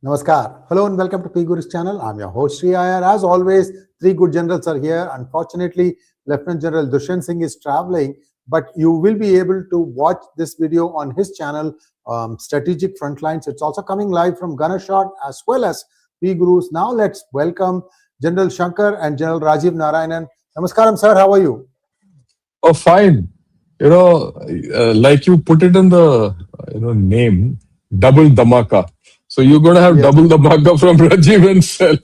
Namaskar. Hello and welcome to P Guru's channel. I'm your host Sri Iyer. As always, three good generals are here. Unfortunately, Lt Gen Dushyant Singh is traveling, but you will be able to watch this video on his channel, Strategic Frontlines. It's also coming live from Ganashot as well as P Gurus. Now let's welcome General Shankar and General Rajiv Narayanan. Namaskaram, sir. How are you? Oh, fine. Like you put it in the name, double Dhamaka. So you're going to have double Dhamaka from Rajiv himself.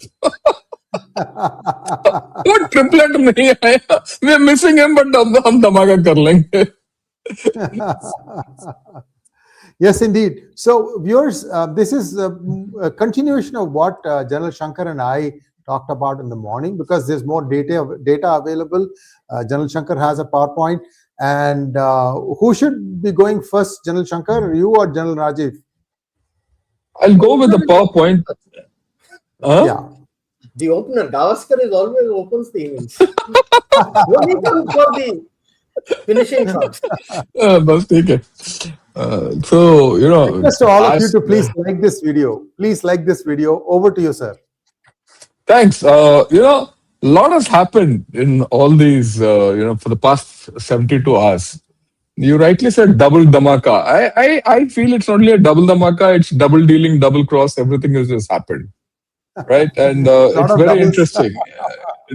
What triplet nahi aaya? We are missing him, but hum Dhamaka kar lenge. Yes, indeed. So, viewers, this is a continuation of what General Shankar and I talked about in the morning, because there's more data available. General Shankar has a PowerPoint. And who should be going first, General Shankar, you or General Rajiv? I'll go with the PowerPoint. Yeah. The opener, Gavaskar, is always opens the innings. Only comes for the finishing shots. Request to all of you to please like this video. Please like this video. Over to you, sir. Thanks. A lot has happened in all these, for the past 72 hours. You rightly said double Dhamaka. I feel it's not only a double Dhamaka, it's double dealing, double cross, everything has just happened. Right? And it's very interesting.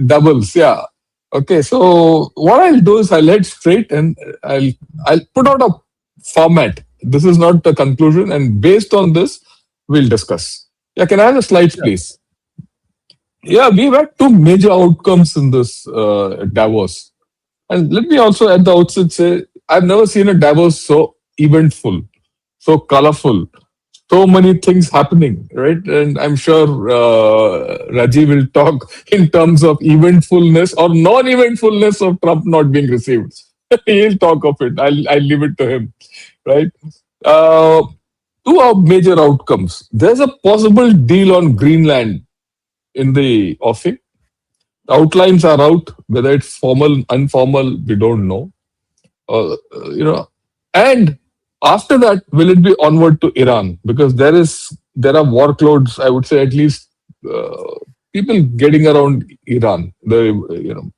Doubles, yeah. Okay, so what I'll do is I'll head straight and I'll put out a format. This is not the conclusion, and based on this, we'll discuss. Yeah, can I have the slides, please? Yeah, we've had two major outcomes in this Davos. And let me also at the outset say, I've never seen a Davos so eventful, so colorful, so many things happening, right? And I'm sure Rajiv will talk in terms of eventfulness or non-eventfulness of Trump not being received. He'll talk of it. I'll leave it to him, right? Two major outcomes. There's a possible deal on Greenland in the offing. The outlines are out. Whether it's formal, informal, we don't know. And after that, will it be onward to Iran? Because there are workloads. I would say at least people getting around Iran. The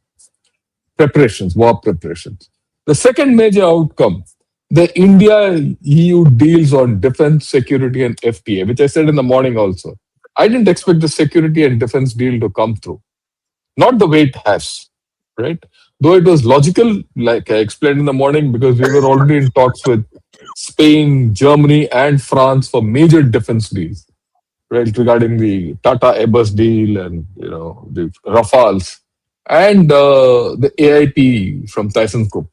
preparations, war preparations. The second major outcome, the India-EU deals on defense, security, and FTA, which I said in the morning also. I didn't expect the security and defense deal to come through. Not the way it has, right? Though it was logical, like I explained in the morning, because we were already in talks with Spain, Germany, and France for major defense deals, right? Regarding the Tata Airbus deal and the Rafales and the AIT from ThyssenKrupp.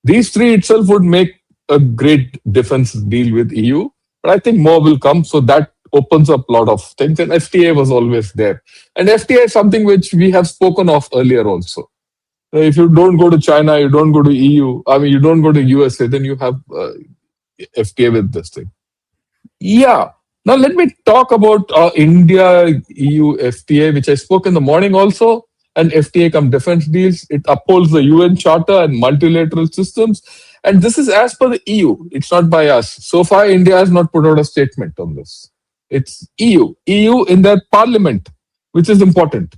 These three itself would make a great defense deal with EU, but I think more will come. So that opens up a lot of things, and FTA was always there. And FTA is something which we have spoken of earlier also. If you don't go to China, you don't go to EU, you don't go to USA, then you have FTA with this thing. Yeah. Now let me talk about India-EU FTA, which I spoke in the morning also, and FTA come defense deals. It upholds the UN Charter and multilateral systems. And this is as per the EU. It's not by us. So far, India has not put out a statement on this. It's EU in their parliament, which is important.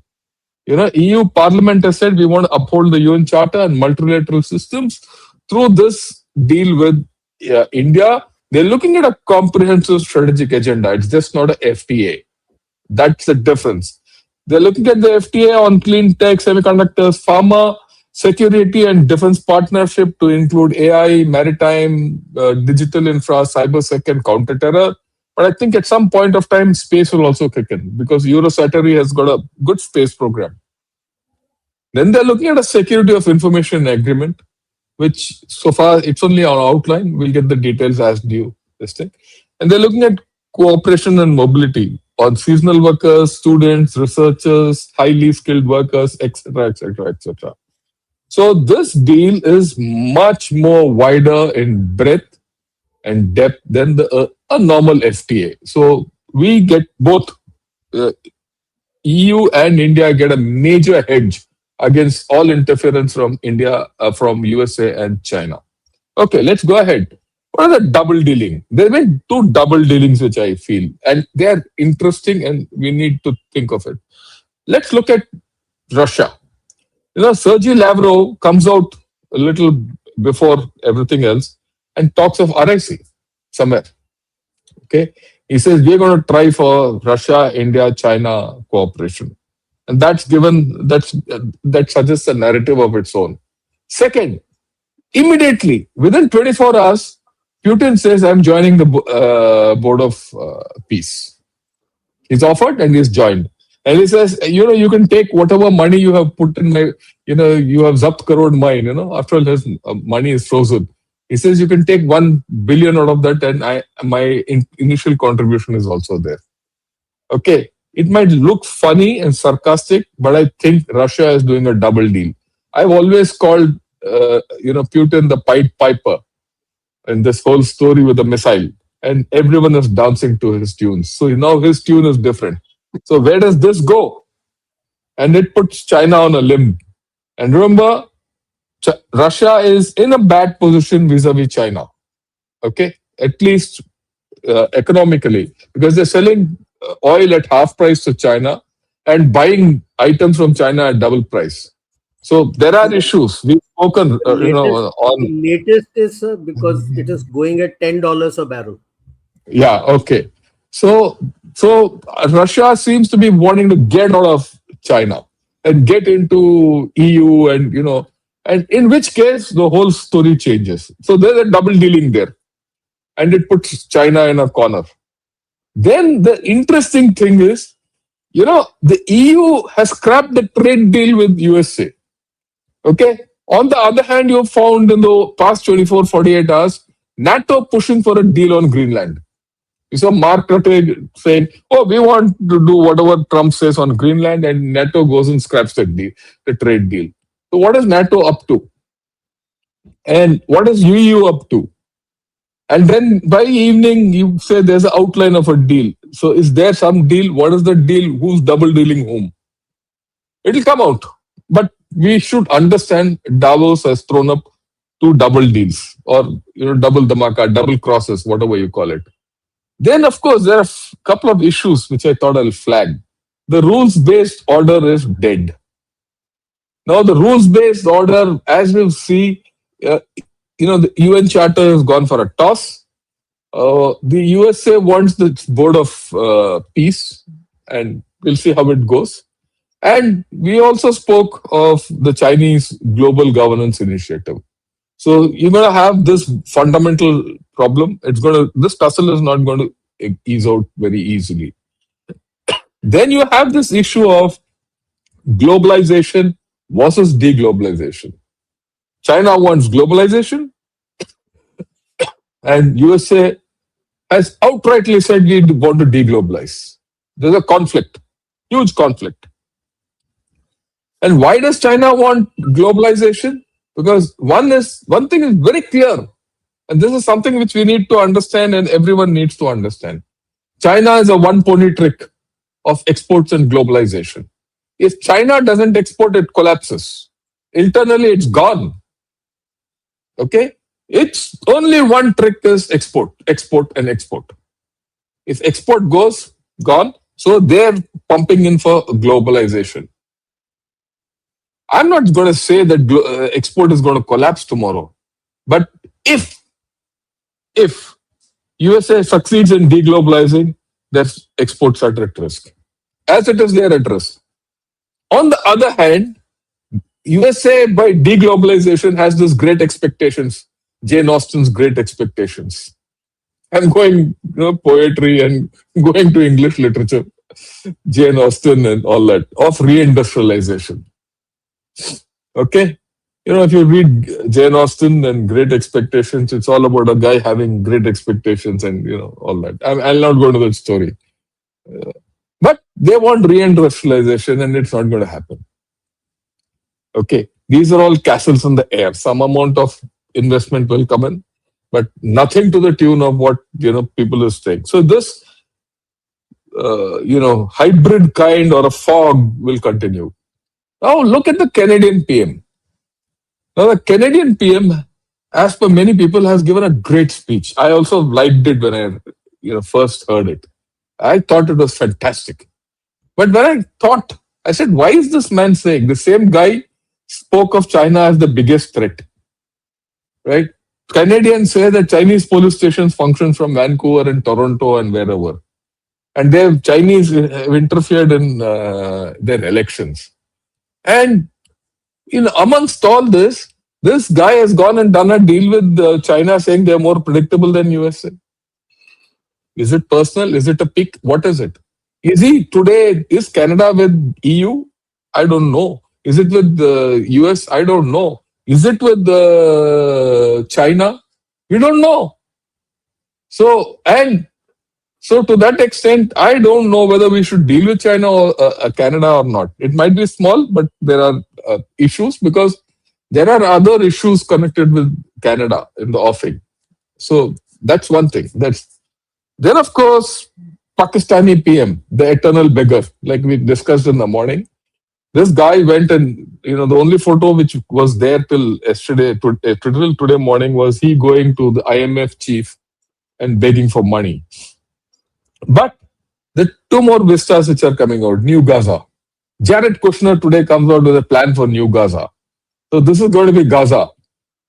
EU Parliament has said we want to uphold the UN Charter and multilateral systems through this deal with India. They're looking at a comprehensive strategic agenda. It's just not a FTA. That's the difference. They're looking at the FTA on clean tech, semiconductors, pharma, security and defense partnership to include AI, maritime, digital infra, cybersec, and counter-terror. But I think at some point of time, space will also kick in because Eurosatory has got a good space program. Then they're looking at a security of information agreement, which so far it's only on outline. We'll get the details as due this thing. And they're looking at cooperation and mobility on seasonal workers, students, researchers, highly skilled workers, etc., etc., etc. So this deal is much more wider in breadth and depth than a normal FTA. So we get both EU and India get a major hedge against all interference from India, from USA and China. Okay, let's go ahead. What are the double dealing? There have been two double dealings which I feel, and they are interesting, and we need to think of it. Let's look at Russia. Sergei Lavrov comes out a little before everything else and talks of RIC somewhere. Okay, he says we're going to try for Russia, India, China cooperation, and that suggests a narrative of its own. Second, immediately within 24 hours, Putin says, "I'm joining the board of peace." He's offered and he's joined. And he says, you can take whatever money you have put in my, you have zapt crore mine, after all his money is frozen. He says, you can take 1 billion out of that and my initial contribution is also there. Okay. It might look funny and sarcastic, but I think Russia is doing a double deal. I've always called, Putin the Pied Piper in this whole story with the missile. And everyone is dancing to his tunes. So now his tune is different. So where does this go? And it puts China on a limb. And remember, Russia is in a bad position vis-a-vis China. Okay, at least economically, because they're selling oil at half price to China and buying items from China at double price. So there are issues. We've spoken, on. The latest is because it is going at $10 a barrel. Yeah. Okay. So Russia seems to be wanting to get out of China and get into EU, and in which case the whole story changes. So there's a double dealing there, and it puts China in a corner. Then the interesting thing is, the EU has scrapped the trade deal with USA. Okay. On the other hand, you found in the past 24, 48 hours, NATO pushing for a deal on Greenland. You saw Mark Rutte saying, we want to do whatever Trump says on Greenland, and NATO goes and scraps the trade deal. So what is NATO up to? And what is EU up to? And then by evening, you say there's an outline of a deal. So is there some deal? What is the deal? Who's double dealing whom? It'll come out. But we should understand Davos has thrown up two double deals, or double Dhamaka, double crosses, whatever you call it. Then, of course, there are a couple of issues which I thought I'll flag. The rules-based order is dead. Now, the rules-based order, as we'll see, the UN Charter has gone for a toss. The USA wants the board of peace, and we'll see how it goes. And we also spoke of the Chinese Global Governance Initiative. So you're going to have this fundamental problem. This tussle is not going to ease out very easily. Then you have this issue of globalization versus deglobalization. China wants globalization, and USA has outrightly said we want to deglobalize. There's a conflict, huge conflict. And why does China want globalization? Because one thing is very clear, and this is something which we need to understand and everyone needs to understand. China is a one-pony trick of exports and globalization. If China doesn't export, it collapses. Internally, it's gone. Okay? It's only one trick is export, and export. If export goes, gone, so they're pumping in for globalization. I'm not going to say that export is going to collapse tomorrow. But if USA succeeds in deglobalizing, their exports are at risk. As it is, they are at risk. On the other hand, USA by deglobalization has this great expectations. Jane Austen's great expectations. I'm going poetry and going to English literature. Jane Austen and all that of reindustrialization. Okay, if you read Jane Austen and Great Expectations, it's all about a guy having great expectations and all that. I'll not go into that story, but they want reindustrialization, and it's not going to happen. Okay, these are all castles in the air. Some amount of investment will come in, but nothing to the tune of what people are saying. So this hybrid kind or a fog will continue. Now look at the Canadian PM. Now the Canadian PM as per many people, has given a great speech. I also liked it when I first heard it. I thought it was fantastic. But when I thought, I said, why is this man saying? The same guy spoke of China as the biggest threat, right? Canadians say that Chinese police stations function from Vancouver and Toronto and wherever. And Chinese have interfered in their elections. And amongst all this guy has gone and done a deal with China saying they're more predictable than USA. Is it personal? Is it a pick? What is it? Is Canada with EU? I don't know. Is it with the US? I don't know. Is it with China? We don't know. So to that extent, I don't know whether we should deal with China or Canada or not. It might be small, but there are issues because there are other issues connected with Canada in the offing. So that's one thing. Then, of course, Pakistani PM, the eternal beggar, like we discussed in the morning. This guy went and, the only photo which was there till yesterday, till today morning, was he going to the IMF chief and begging for money. But the two more vistas which are coming out, New Gaza. Jared Kushner today comes out with a plan for New Gaza. So this is going to be Gaza.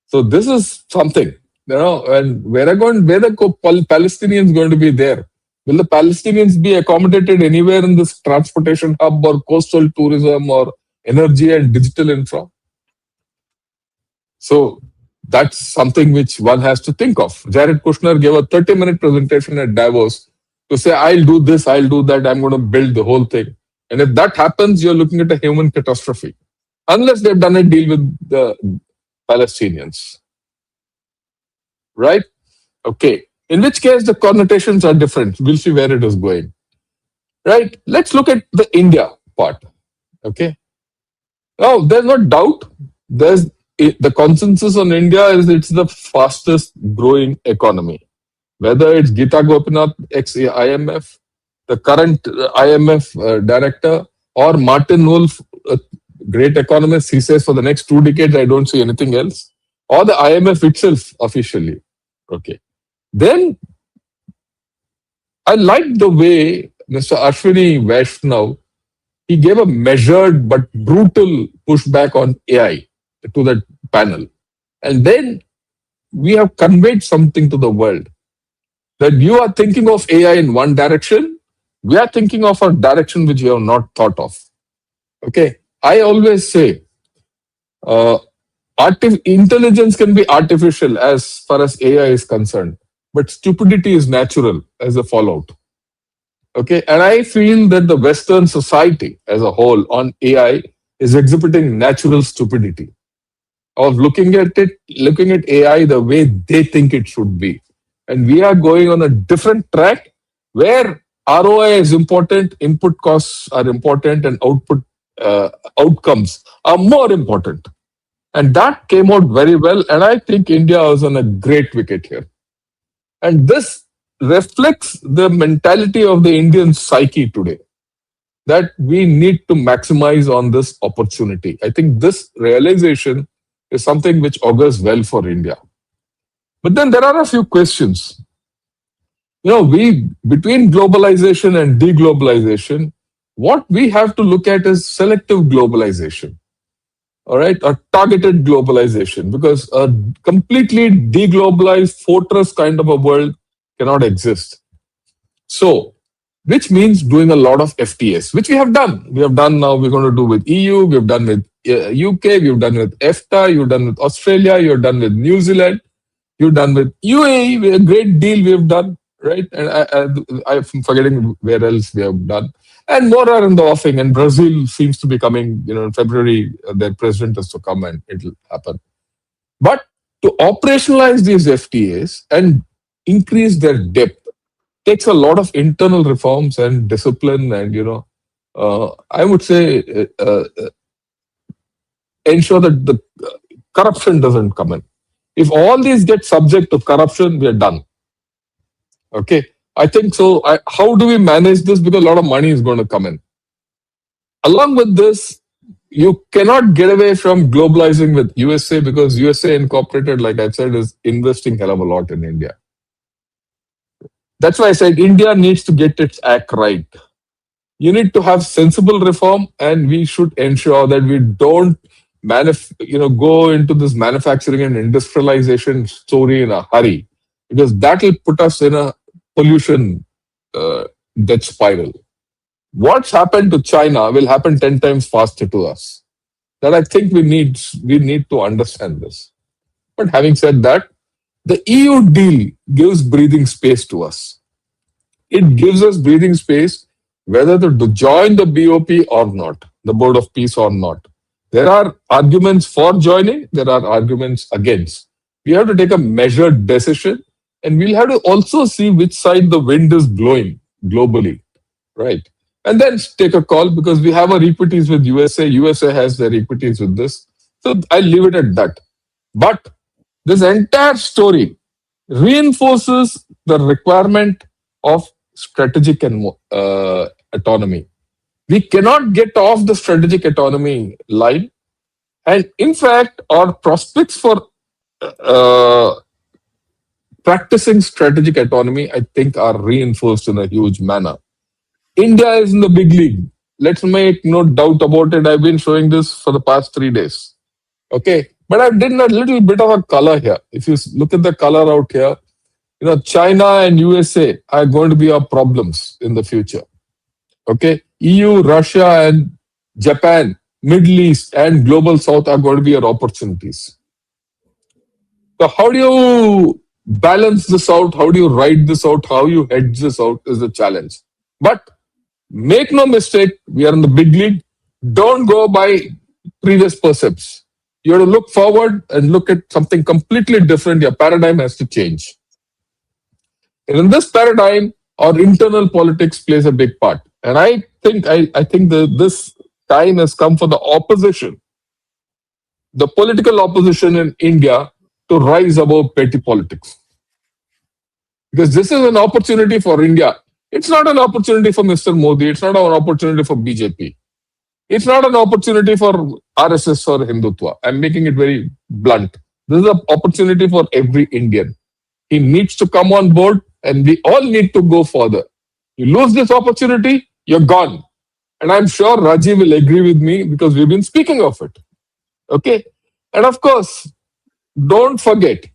So this is something, and where are the Palestinians going to be there? Will the Palestinians be accommodated anywhere in this transportation hub or coastal tourism or energy and digital infra? So that's something which one has to think of. Jared Kushner gave a 30-minute presentation at Davos to say, I'll do this, I'll do that, I'm going to build the whole thing. And if that happens, you're looking at a human catastrophe. Unless they've done a deal with the Palestinians. Right? Okay. In which case, the connotations are different. We'll see where it is going. Right? Let's look at the India part. Okay. Now, there's no doubt. The consensus on India is it's the fastest growing economy. Whether it's Geeta Gopinath, ex-IMF, the current IMF director, or Martin Wolf, a great economist, he says for the next 2 decades, I don't see anything else, or the IMF itself officially. Okay. Then I like the way Mr. Ashwini Vaishnav, he gave a measured but brutal pushback on AI to that panel. And then we have conveyed something to the world that you are thinking of AI in one direction, we are thinking of a direction which you have not thought of. Okay. I always say, intelligence can be artificial as far as AI is concerned, but stupidity is natural as a fallout. Okay. And I feel that the Western society as a whole on AI is exhibiting natural stupidity of looking at AI the way they think it should be. And we are going on a different track where ROI is important, input costs are important, and outcomes are more important. And that came out very well. And I think India was on a great wicket here. And this reflects the mentality of the Indian psyche today, that we need to maximize on this opportunity. I think this realization is something which augurs well for India. But then there are a few questions. Between globalization and deglobalization, what we have to look at is selective globalization. All right, or targeted globalization, because a completely deglobalized fortress kind of a world cannot exist. So, which means doing a lot of FTAs, which we have done. We have done now, we're going to do with EU, we've done with UK, we've done with EFTA, you've done with Australia, you've done with New Zealand, you've done with UAE, a great deal we have done, right? And I'm forgetting where else we have done. And more are in the offing, and Brazil seems to be coming, in February, their president has to come and it'll happen. But to operationalize these FTAs and increase their depth takes a lot of internal reforms and discipline and, I would say, ensure that the corruption doesn't come in. If all these get subject to corruption, we are done. Okay. I think so. How do we manage this? Because a lot of money is going to come in. Along with this, you cannot get away from globalizing with USA because USA Incorporated, like I said, is investing hell of a lot in India. That's why I said India needs to get its act right. You need to have sensible reform, and we should ensure that we don't go into this manufacturing and industrialization story in a hurry, because that will put us in a pollution uh, death spiral. What's happened to China will happen 10 times faster to us. That I think we need to understand this. But having said that, the EU deal gives breathing space to us. It gives us breathing space whether to join the BOP or not, the Board of Peace or not. There are arguments for joining, there are arguments against. We have to take a measured decision, and we'll have to also see which side the wind is blowing globally, right? And then take a call, because we have our equities with USA. USA has their equities with this. So I'll leave it at that. But this entire story reinforces the requirement of strategic and autonomy. We cannot get off the strategic autonomy line. And in fact, our prospects for uh, practicing strategic autonomy, I think, are reinforced in a huge manner. India is in the big league. Let's make no doubt about it. I've been showing this for the past 3 days. Okay. But I've done a little bit of a color here. If you look at the color out here, China and USA are going to be our problems in the future. Okay. EU, Russia, and Japan, Middle East, and Global South are going to be our opportunities. So, how do you balance this out? How do you ride this out? How you hedge this out is the challenge. But make no mistake, we are in the big league. Don't go by previous percepts. You have to look forward and look at something completely different. Your paradigm has to change. And in this paradigm, our internal politics plays a big part. And I think this time has come for the opposition, the political opposition in India, to rise above petty politics. Because this is an opportunity for India. It's not an opportunity for Mr. Modi. It's not an opportunity for BJP. It's not an opportunity for RSS or Hindutva. I'm making it very blunt. This is an opportunity for every Indian. He needs to come on board, and we all need to go further. You lose this opportunity, you're gone. And I'm sure Rajiv will agree with me, because we've been speaking of it. Okay? And of course, don't forget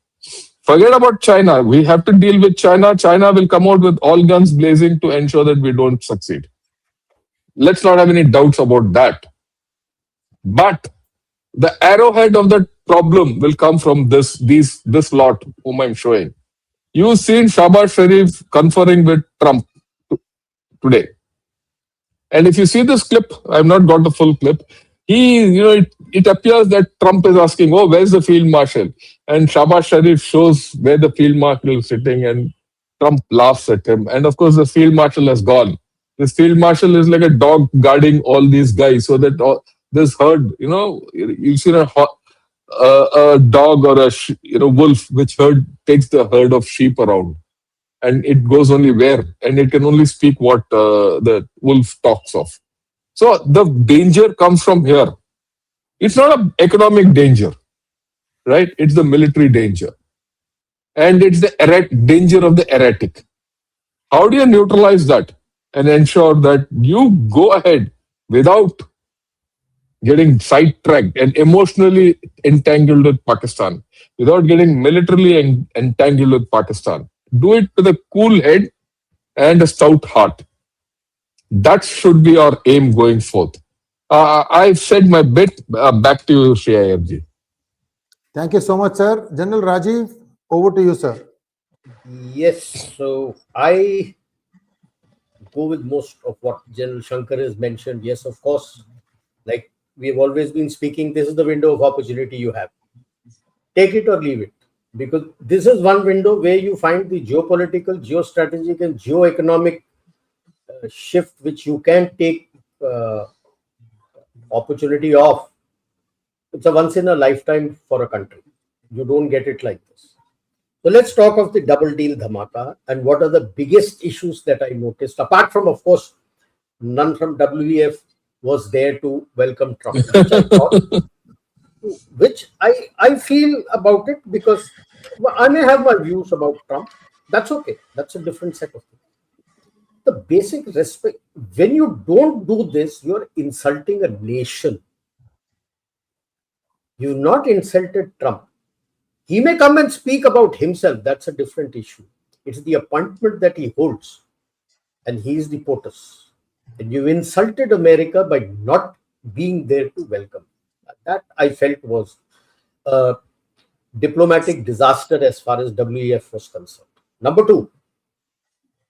about China. We have to deal with China. China will come out with all guns blazing to ensure that we don't succeed. Let's not have any doubts about that. But the arrowhead of the problem will come from this lot whom I'm showing. You've seen Shahbaz Sharif conferring with Trump today. And if you see this clip, I've not got the full clip. It appears that Trump is asking, "Oh, where's the field marshal?" And Shahbaz Sharif shows where the field marshal is sitting, and Trump laughs at him. And of course, the field marshal has gone. This field marshal is like a dog guarding all these guys, so that this herd, you've seen a dog or a wolf which takes the herd of sheep around, and it goes only where, and it can only speak what the wolf talks of. So the danger comes from here. It's not an economic danger, right? It's the military danger, and it's the danger of the erratic. How do you neutralize that and ensure that you go ahead without getting sidetracked and emotionally entangled with Pakistan, without getting militarily entangled with Pakistan? Do it with a cool head and a stout heart. That should be our aim going forth. I've said my bit. Back to you, Shri Ayerji. Thank you so much, sir. General Rajiv, over to you, sir. Yes, so I go with most of what General Shankar has mentioned. Yes, of course, like we've always been speaking, this is the window of opportunity you have. Take it or leave it, because this is one window where you find the geopolitical, geostrategic, and geoeconomic shift which you can take opportunity of. It's a once in a lifetime for a country. You don't get it like this. So let's talk of the double deal Dhamaka and what are the biggest issues that I noticed, apart from, of course, none from WEF, was there to welcome Trump, which I feel about it, because I may have my views about Trump. That's okay. That's a different set of things. The basic respect, when you don't do this, you're insulting a nation. You've not insulted Trump. He may come and speak about himself. That's a different issue. It's the appointment that he holds, and he is the POTUS. And you insulted America by not being there to welcome. That I felt was a diplomatic disaster as far as WEF was concerned. Number two,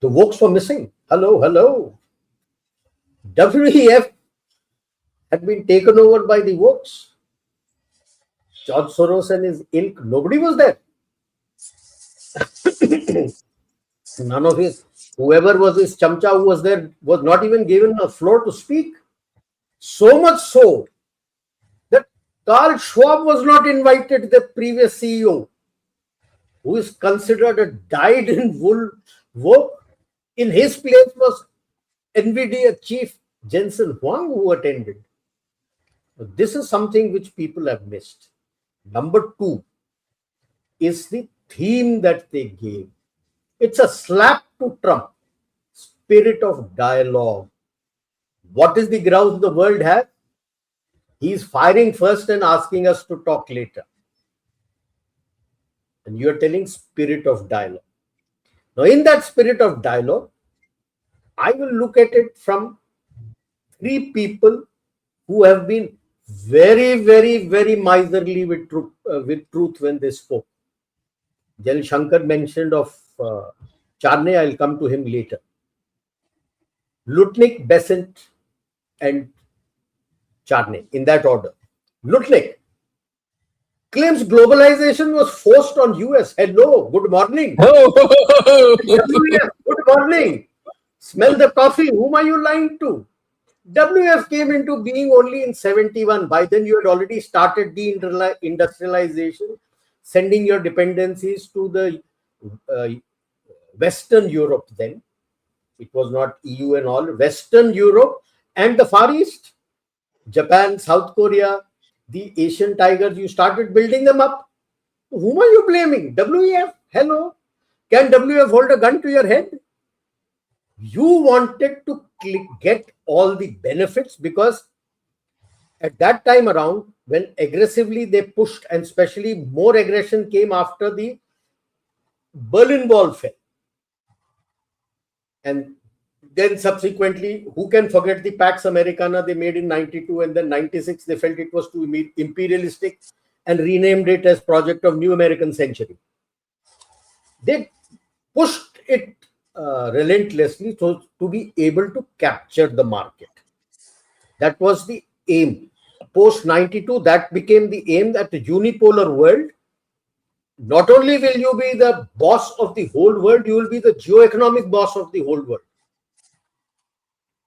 the wokes were missing. Hello. WEF had been taken over by the wokes. George Soros and his ilk, nobody was there. None of his, whoever was his chamcha who was there, was not even given a floor to speak. So much so that Carl Schwab was not invited, the previous CEO, who is considered a dyed-in-wool woke. In his place was NVIDIA chief Jensen Huang, who attended. This is something which people have missed. Number two is the theme that they gave. It's a slap to Trump. Spirit of dialogue. What is the grouse the world has? He's firing first and asking us to talk later. And you're telling spirit of dialogue. Now, in that spirit of dialogue, I will look at it from three people who have been very miserly with truth when they spoke. Gen Shankar mentioned of Charney. I'll come to him later. Lutnick, Besant, and Charney, in that order. Lutnick claims globalization was forced on US. Hello, good morning. WF, good morning. Smell the coffee. Whom are you lying to? WF came into being only in 71. By then, you had already started the industrialization, sending your dependencies to the Western Europe then. It was not EU and all. Western Europe and the Far East. Japan, South Korea, the Asian tigers, you started building them up. Whom are you blaming? WF? Hello? Can WF hold a gun to your head? You wanted to get all the benefits, because at that time around, when aggressively they pushed, and especially more aggression came after the Berlin Wall fell. And then subsequently, who can forget the Pax Americana they made in 92, and then 96, they felt it was too imperialistic and renamed it as Project of New American Century. They pushed it relentlessly to be able to capture the market. That was the aim. Post 92, that became the aim, that the unipolar world, not only will you be the boss of the whole world, you will be the geo-economic boss of the whole world.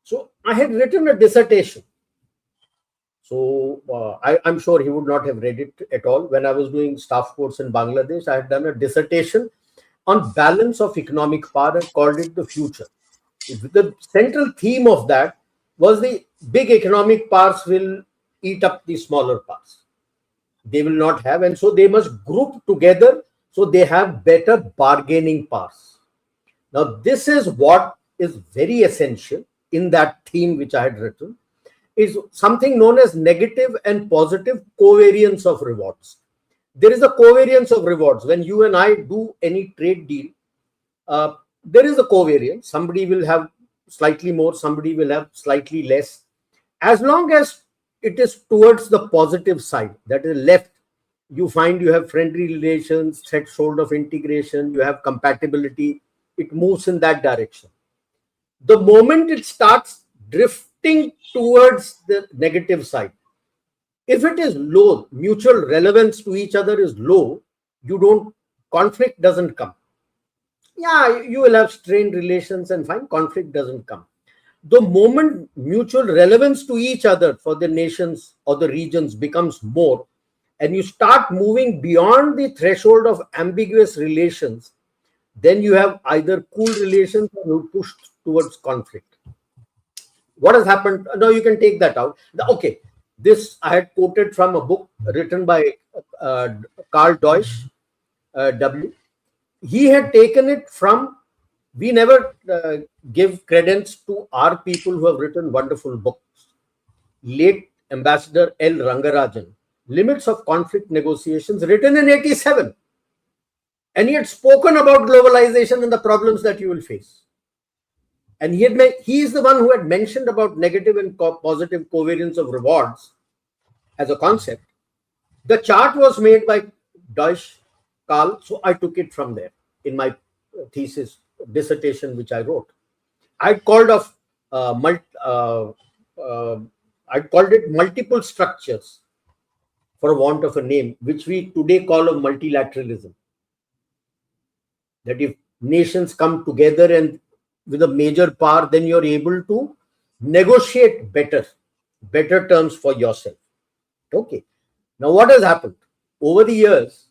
So I had written a dissertation. So I'm sure he would not have read it at all. When I was doing staff course in Bangladesh, I had done a dissertation on balance of economic power and called it the future. The central theme of that was the big economic powers will eat up the smaller powers. They will not have, and so they must group together so they have better bargaining powers. Now, this is what is very essential in that theme which I had written, is something known as negative and positive covariance of rewards. There is a covariance of rewards. When you and I do any trade deal, there is a covariance. Somebody will have slightly more, somebody will have slightly less. As long as it is towards the positive side, that is left, you find you have friendly relations, threshold of integration, you have compatibility, it moves in that direction. The moment it starts drifting towards the negative side, if it is low, mutual relevance to each other is low, conflict doesn't come. Yeah, you will have strained relations and fine, conflict doesn't come. The moment mutual relevance to each other for the nations or the regions becomes more, and you start moving beyond the threshold of ambiguous relations, then you have either cool relations or you push towards conflict. What has happened? No, you can take that out. Okay, this I had quoted from a book written by uh, Carl Deutsch, W. He had taken it from. We never give credence to our people who have written wonderful books. Late Ambassador L. Rangarajan, Limits of Conflict Negotiations, written in 87. And he had spoken about globalization and the problems that you will face. And he is the one who had mentioned about negative and positive covariance of rewards as a concept. The chart was made by Deutsch Karl, so I took it from there in my thesis dissertation, which I wrote. I called it multiple structures, for want of a name, which we today call a multilateralism. That if nations come together and with a major power, then you're able to negotiate better terms for yourself. Okay. Now, what has happened over the years?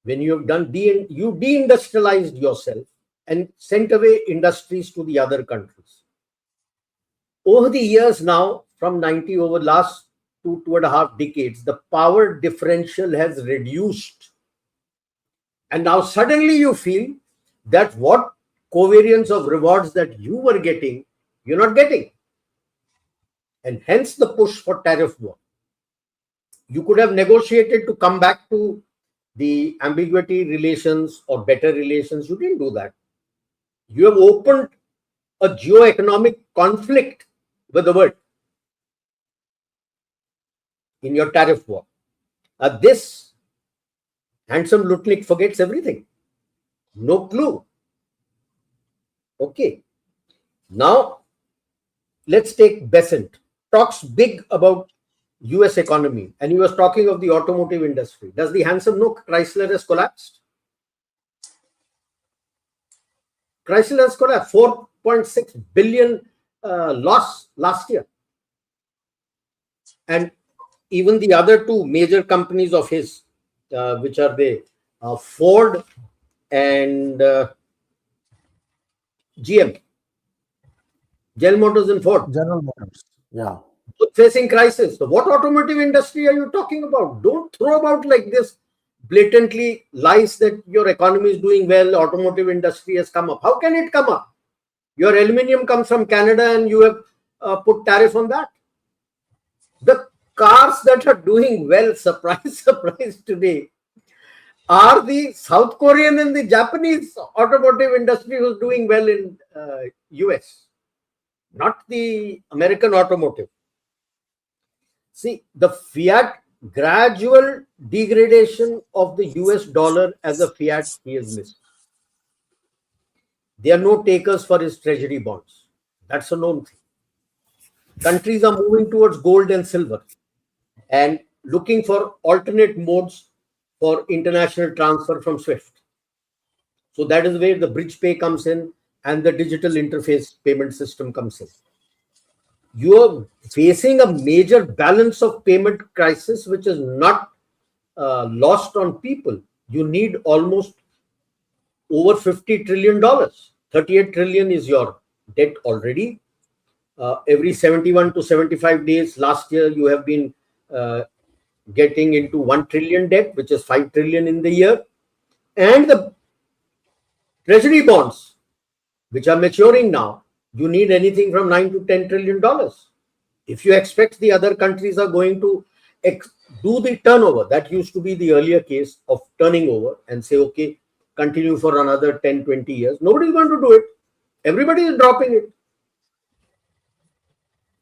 When you have done you deindustrialized yourself and sent away industries to the other countries. Over the years now, from 90 over last 2.5 decades, the power differential has reduced. And now suddenly you feel that what covariance of rewards that you were getting, you're not getting. And hence the push for tariff war. You could have negotiated to come back to the ambiguity relations or better relations. You didn't do that. You have opened a geo-economic conflict with the world in your tariff war. This handsome Lutnik forgets everything. No clue. Okay. Now, let's take Besant. Talks big about US economy, and he was talking of the automotive industry. Does the handsome know Chrysler has collapsed? Chrysler has collapsed. 4.6 billion loss last year. And even the other two major companies of his, which are the Ford and GM, General Motors and Ford. General Motors. Yeah. Facing crisis. So what automotive industry are you talking about? Don't throw about like this blatantly lies that your economy is doing well, automotive industry has come up. How can it come up? Your aluminium comes from Canada and you have put tariff on that. The cars that are doing well, surprise, surprise today, are the South Korean and the Japanese automotive industry who's doing well in US, not the American automotive. See, the fiat gradual degradation of the US dollar as a fiat he has missed. There are no takers for his treasury bonds. That's a known thing. Countries are moving towards gold and silver and looking for alternate modes for international transfer from SWIFT. So that is where the bridge pay comes in and the digital interface payment system comes in. You are facing a major balance of payment crisis, which is not lost on people. You need almost over $50 trillion. 38 trillion is your debt already. Every 71 to 75 days last year, you have been getting into 1 trillion debt, which is 5 trillion in the year. And the treasury bonds, which are maturing now, you need anything from 9 to 10 trillion dollars. If you expect the other countries are going to do the turnover, that used to be the earlier case of turning over and say, okay, continue for another 10, 20 years. Nobody is going to do it. Everybody is dropping it.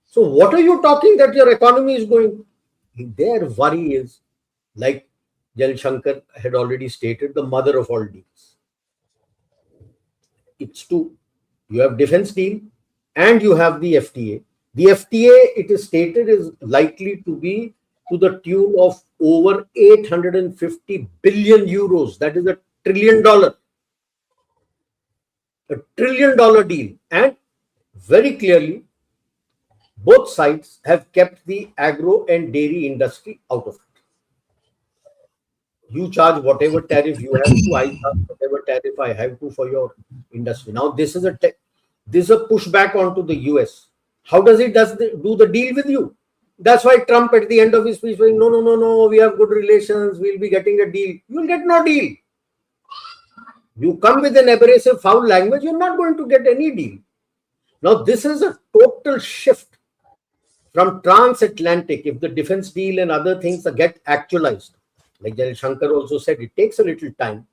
So what are you talking that your economy is going? Their worry is, like Gen Shankar had already stated, the mother of all deals. It's two. You have defense deal and you have the FTA. The FTA, it is stated, is likely to be to the tune of over 850 billion euros. That is $1 trillion. $1 trillion deal. And very clearly, both sides have kept the agro and dairy industry out of it. You charge whatever tariff you have to, I charge whatever tariff I have to for your industry. Now, this is a pushback onto the US. How does he do the deal with you? That's why Trump at the end of his speech saying, no, we have good relations, we'll be getting a deal. You'll get no deal. You come with an abrasive, foul language, you're not going to get any deal. Now, this is a total shift from transatlantic. If the defense deal and other things get actualized, like General Shankar also said, it takes a little time.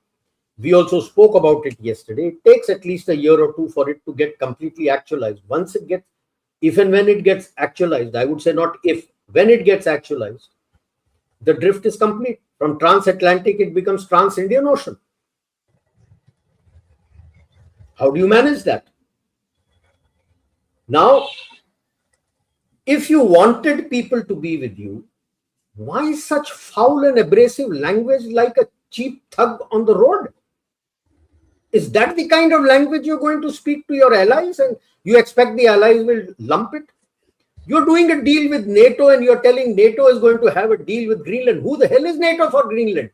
We also spoke about it yesterday. It takes at least a year or two for it to get completely actualized. Once it gets, if and when it gets actualized, I would say not if, when it gets actualized, the drift is complete. From transatlantic, it becomes trans-Indian Ocean. How do you manage that? Now, if you wanted people to be with you, why such foul and abrasive language like a cheap thug on the road? Is that the kind of language you're going to speak to your allies and you expect the allies will lump it? You're doing a deal with NATO and you're telling NATO is going to have a deal with Greenland. Who the hell is NATO for Greenland?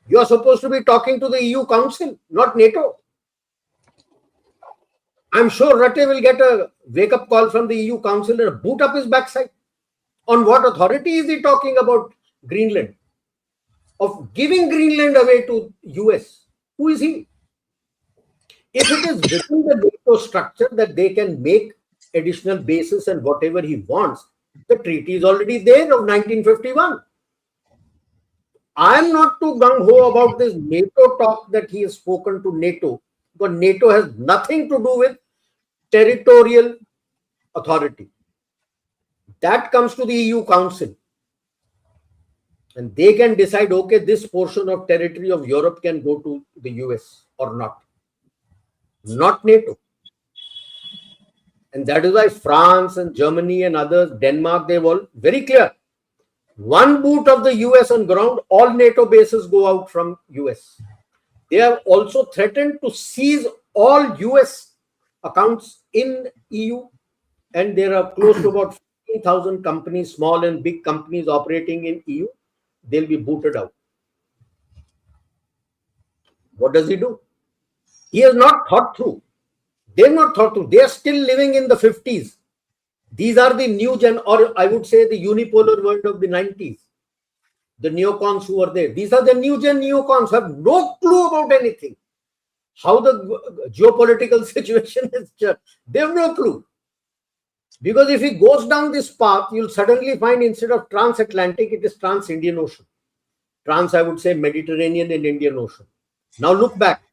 You're supposed to be talking to the EU Council, not NATO. I'm sure Rutte will get a wake-up call from the EU Council and boot up his backside. On what authority is he talking about Greenland? Of giving Greenland away to US? Who is he? If it is within the NATO structure that they can make additional bases and whatever he wants, the treaty is already there of 1951. I am not too gung-ho about this NATO talk that he has spoken to NATO, because NATO has nothing to do with territorial authority. That comes to the EU Council. And they can decide, okay, this portion of territory of Europe can go to the US or not. Not NATO. And that is why France and Germany and others, Denmark, they've all very clear. One boot of the US on ground, all NATO bases go out from US. They have also threatened to seize all US accounts in EU, and there are close to about 15,000 companies, small and big companies operating in EU. They'll be booted out. What does he do? He has not thought through. They've not thought through. They are still living in the 50s. These are the new gen, or I would say the unipolar world of the 90s. The neocons who are there. These are the new gen neocons who have no clue about anything. How the geopolitical situation is just. They have no clue. Because if he goes down this path, you'll suddenly find instead of transatlantic, it is trans-Indian Ocean. Trans, I would say, Mediterranean and Indian Ocean. Now look back.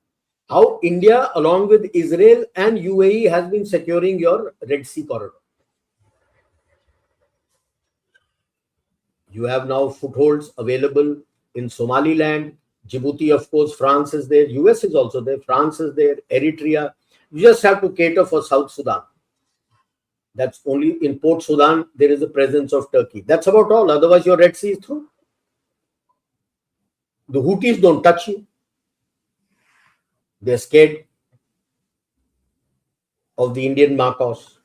How India, along with Israel and UAE, has been securing your Red Sea corridor. You have now footholds available in Somaliland, Djibouti, of course, France is there, US is also there, France is there, Eritrea. You just have to cater for South Sudan. That's only in Port Sudan, there is a presence of Turkey. That's about all. Otherwise, your Red Sea is through. The Houthis don't touch you. They're scared of the Indian Marcos.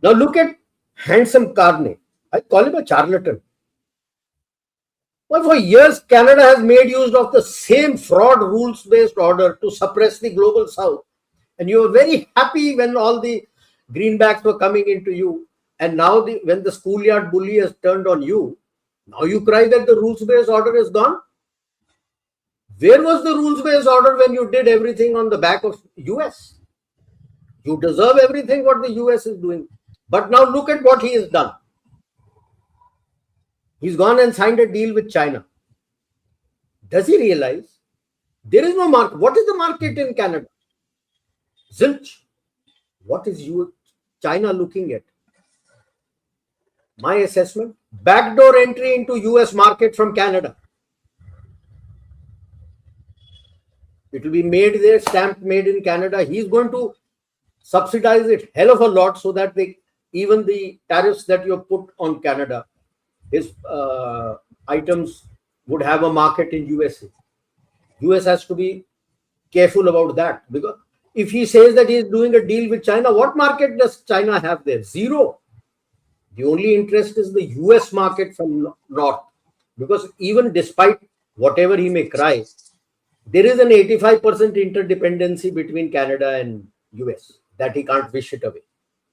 Now look at handsome Carney. I call him a charlatan. Well, for years, Canada has made use of the same fraud rules-based order to suppress the global south. And you were very happy when all the greenbacks were coming into you. And now when the schoolyard bully has turned on you, now you cry that the rules-based order is gone. Where was the rules-based order when you did everything on the back of US? You deserve everything what the US is doing. But now look at what he has done. He's gone and signed a deal with China. Does he realize there is no market? What is the market in Canada? Zilch. What is China looking at? My assessment, backdoor entry into US market from Canada. It will be made there, stamped made in Canada. He's going to subsidize it hell of a lot so that even the tariffs that you have put on Canada, his items would have a market in USA. US has to be careful about that, because if he says that he is doing a deal with China, what market does China have there? Zero. The only interest is the US market from north, because even despite whatever he may cry, there is an 85% interdependency between Canada and US that he can't wish it away.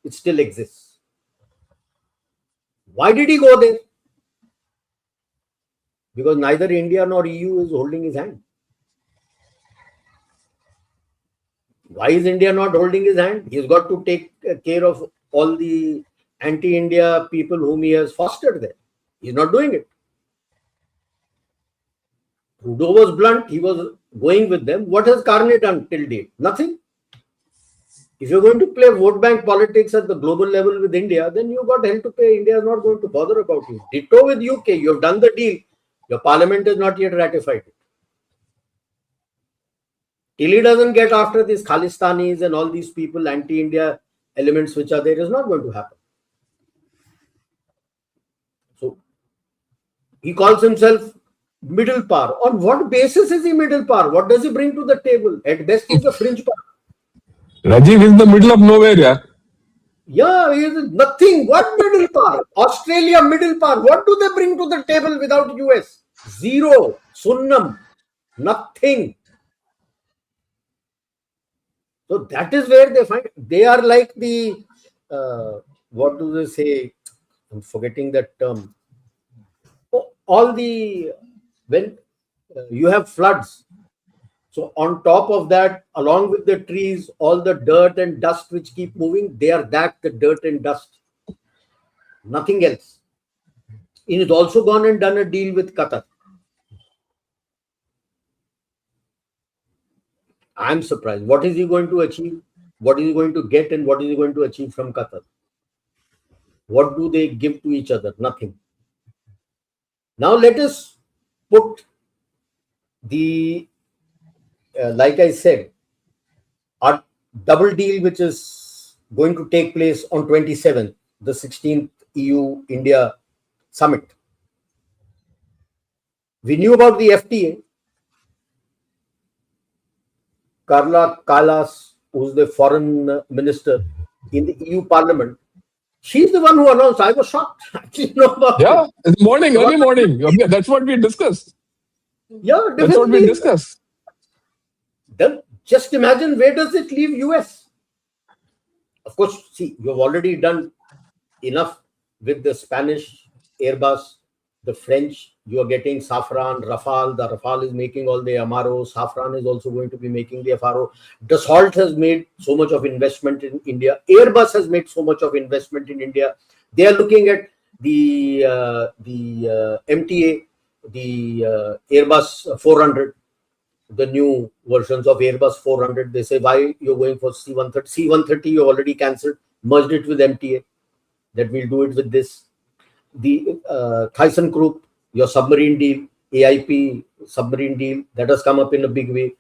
it still exists. Why did he go there? Because neither India nor EU is holding his hand. Why is India not holding his hand? He's got to take care of all the anti-India people whom he has fostered there. He's not doing it. Trudeau was blunt. He was going with them. What has Carney done till date? Nothing. If you're going to play vote bank politics at the global level with India, then you got hell to pay. India is not going to bother about you. Ditto with UK. You have done the deal. Your parliament has not yet ratified it. Till he doesn't get after these Khalistanis and all these people, anti-India elements which are there, is not going to happen. So he calls himself middle power. On what basis is he middle power? What does he bring to the table? At best, he's a fringe power. Rajiv is the middle of nowhere, yeah. Yeah, he is nothing. What middle power? Australia middle power. What do they bring to the table without US? Zero. Sunnam. Nothing. So that is where they find, they are like the, what do they say? I'm forgetting that term. All the, when you have floods, so on top of that, along with the trees, all the dirt and dust which keep moving, they are that, the dirt and dust. Nothing else. He has also gone and done a deal with Qatar. I'm surprised. What is he going to achieve? What is he going to get, and what is he going to achieve from Qatar? What do they give to each other? Nothing. Now let us put the, like I said, our double deal which is going to take place on 27th, the 16th EU-India summit. We knew about the FTA. Carla Kallas, who's the foreign minister in the EU Parliament, she's the one who announced. I was shocked. I didn't know about Yeah, it. it's morning, early morning. Okay, that's what we discussed. Yeah, definitely. That's what we discussed. Then just imagine, where does it leave US? Of course, see, you have already done enough with the Spanish Airbus, the French. You are getting Safran, Rafale. The Rafale is making all the MRO. Safran is also going to be making the FRO. Dassault has made so much of investment in India. Airbus has made so much of investment in India. They are looking at the MTA, the Airbus 400, the new versions of Airbus 400. They say, why you're going for C-130? C-130 you already cancelled, merged it with MTA. That we'll do it with this. The ThyssenKrupp, your submarine deal, AIP submarine deal, that has come up in a big way.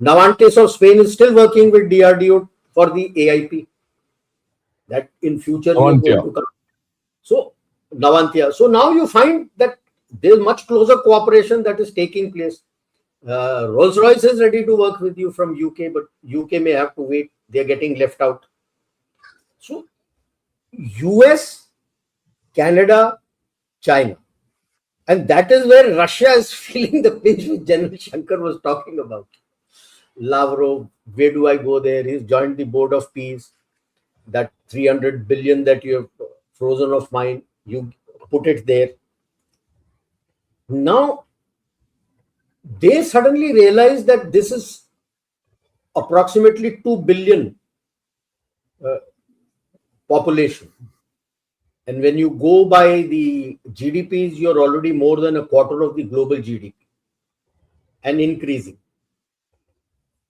Navantis of Spain is still working with DRDO for the AIP. That in future we are going to come. So Navantia. So now you find that there is much closer cooperation that is taking place. Rolls-Royce is ready to work with you from UK, but UK may have to wait. They are getting left out. So US, Canada, China. And that is where Russia is feeling the pinch which General Shankar was talking about. Lavrov, where do I go there? He's joined the Board of Peace. That 300 billion that you have frozen of mine, you put it there. Now, they suddenly realize that this is approximately 2 billion population. And when you go by the GDPs, you're already more than a quarter of the global GDP and increasing.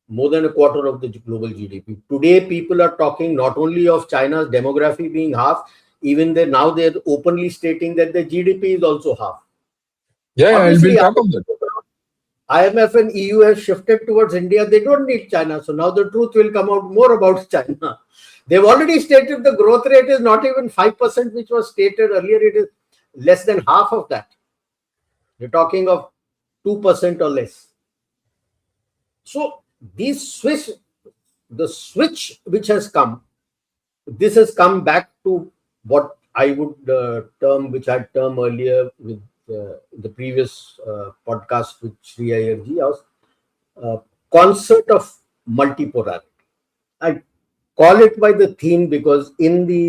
More than a quarter of the global GDP. Today, people are talking not only of China's demography being half, even now they're openly stating that the GDP is also half. Yeah, Obviously, we'll talk of that. IMF and EU have shifted towards India. They don't need China. So now the truth will come out more about China. They've already stated the growth rate is not even 5%, which was stated earlier. It is less than half of that. You're talking of 2% or less. So the switch which has come, this has come back to what I would term, which I termed earlier with the previous podcast with Sri Ayerji, concept of multipolarity. And call it by the theme because in the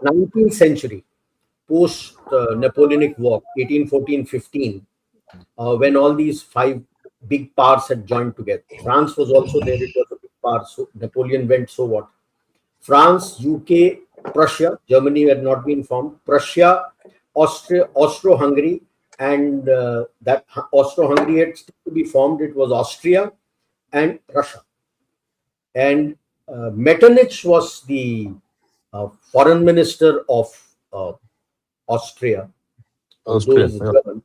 19th century, post Napoleonic War, 1814-15, when all these five big powers had joined together. France was also there, it was a big power, so Napoleon went, so what? France, UK, Prussia, Germany had not been formed, Prussia, Austria, Austro-Hungary, and that Austro-Hungary had still to be formed. It was Austria and Russia. And Metternich was the foreign minister of Austria, although Austria. he's German,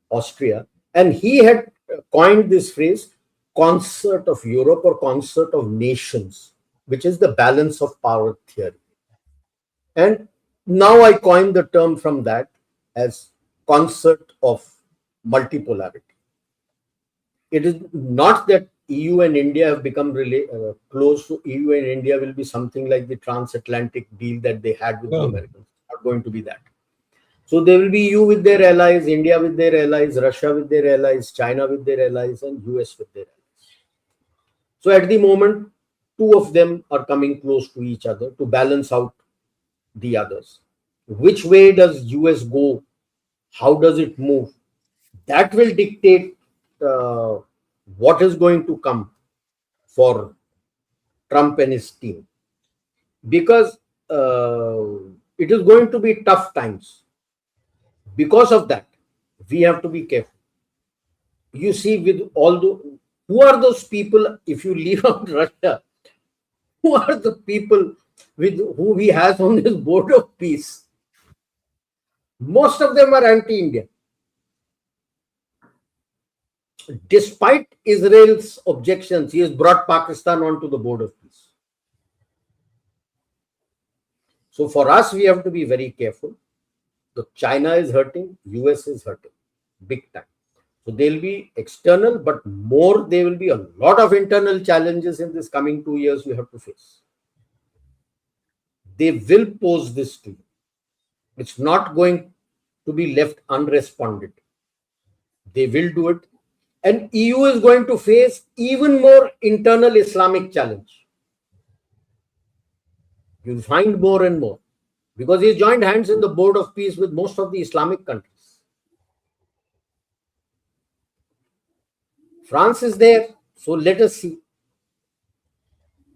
Austria, and he had coined this phrase, concert of Europe or concert of nations, which is the balance of power theory. And now I coined the term from that as concert of multipolarity. It is not that EU and India have become really close. To EU and India will be something like the transatlantic deal that they had with the Americans. It's not going to be that. So there will be EU with their allies, India with their allies, Russia with their allies, China with their allies, and US with their allies. So at the moment, two of them are coming close to each other to balance out the others. Which way does US go? How does it move? That will dictate what is going to come for Trump and his team. Because it is going to be tough times. Because of that, we have to be careful. You see, with all the, who are those people, if you leave out Russia, who are the people with who he has on his board of peace? Most of them are anti-Indian. Despite Israel's objections, he has brought Pakistan onto the board of peace. So for us, we have to be very careful. So China is hurting, US is hurting, big time. So they'll be external, but more there will be a lot of internal challenges in this coming 2 years we have to face. They will pose this to you. It's not going to be left unresponded. They will do it. And EU is going to face even more internal Islamic challenge. You'll find more and more. Because he joined hands in the board of peace with most of the Islamic countries. France is there, so let us see.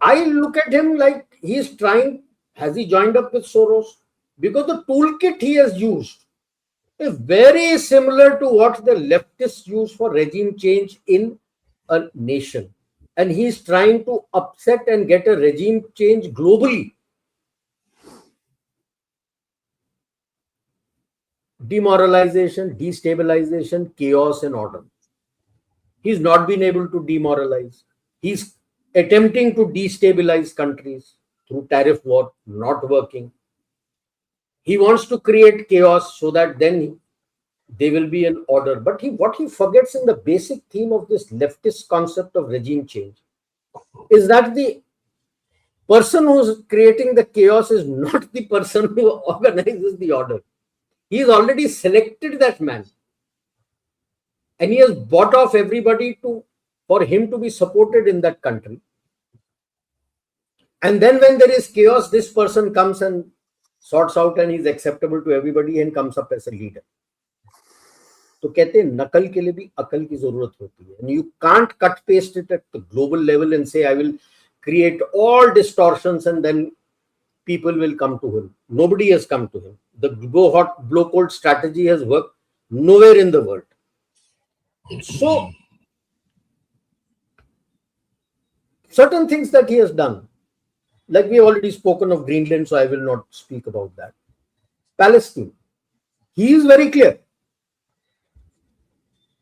I look at him like he's trying, has he joined up with Soros? Because the toolkit he has used is very similar to what the leftists use for regime change in a nation. And he's trying to upset and get a regime change globally. Demoralization, destabilization, chaos and order. He's not been able to demoralize. He's attempting to destabilize countries through tariff war, not working. He wants to create chaos so that then there will be an order. But what he forgets in the basic theme of this leftist concept of regime change is that the person who's creating the chaos is not the person who organizes the order. He's already selected that man. And he has bought off everybody for him to be supported in that country. And then when there is chaos, this person comes and sorts out and he's acceptable to everybody and comes up as a leader. तो कहते हैं नकल के लिए भी अकल की जरूरत होती है. And you can't cut paste it at the global level and say I will create all distortions and then people will come to him. Nobody has come to him. The blow hot, blow cold strategy has worked nowhere in the world. So, certain things that he has done, like we have already spoken of Greenland, so I will not speak about that. Palestine, he is very clear.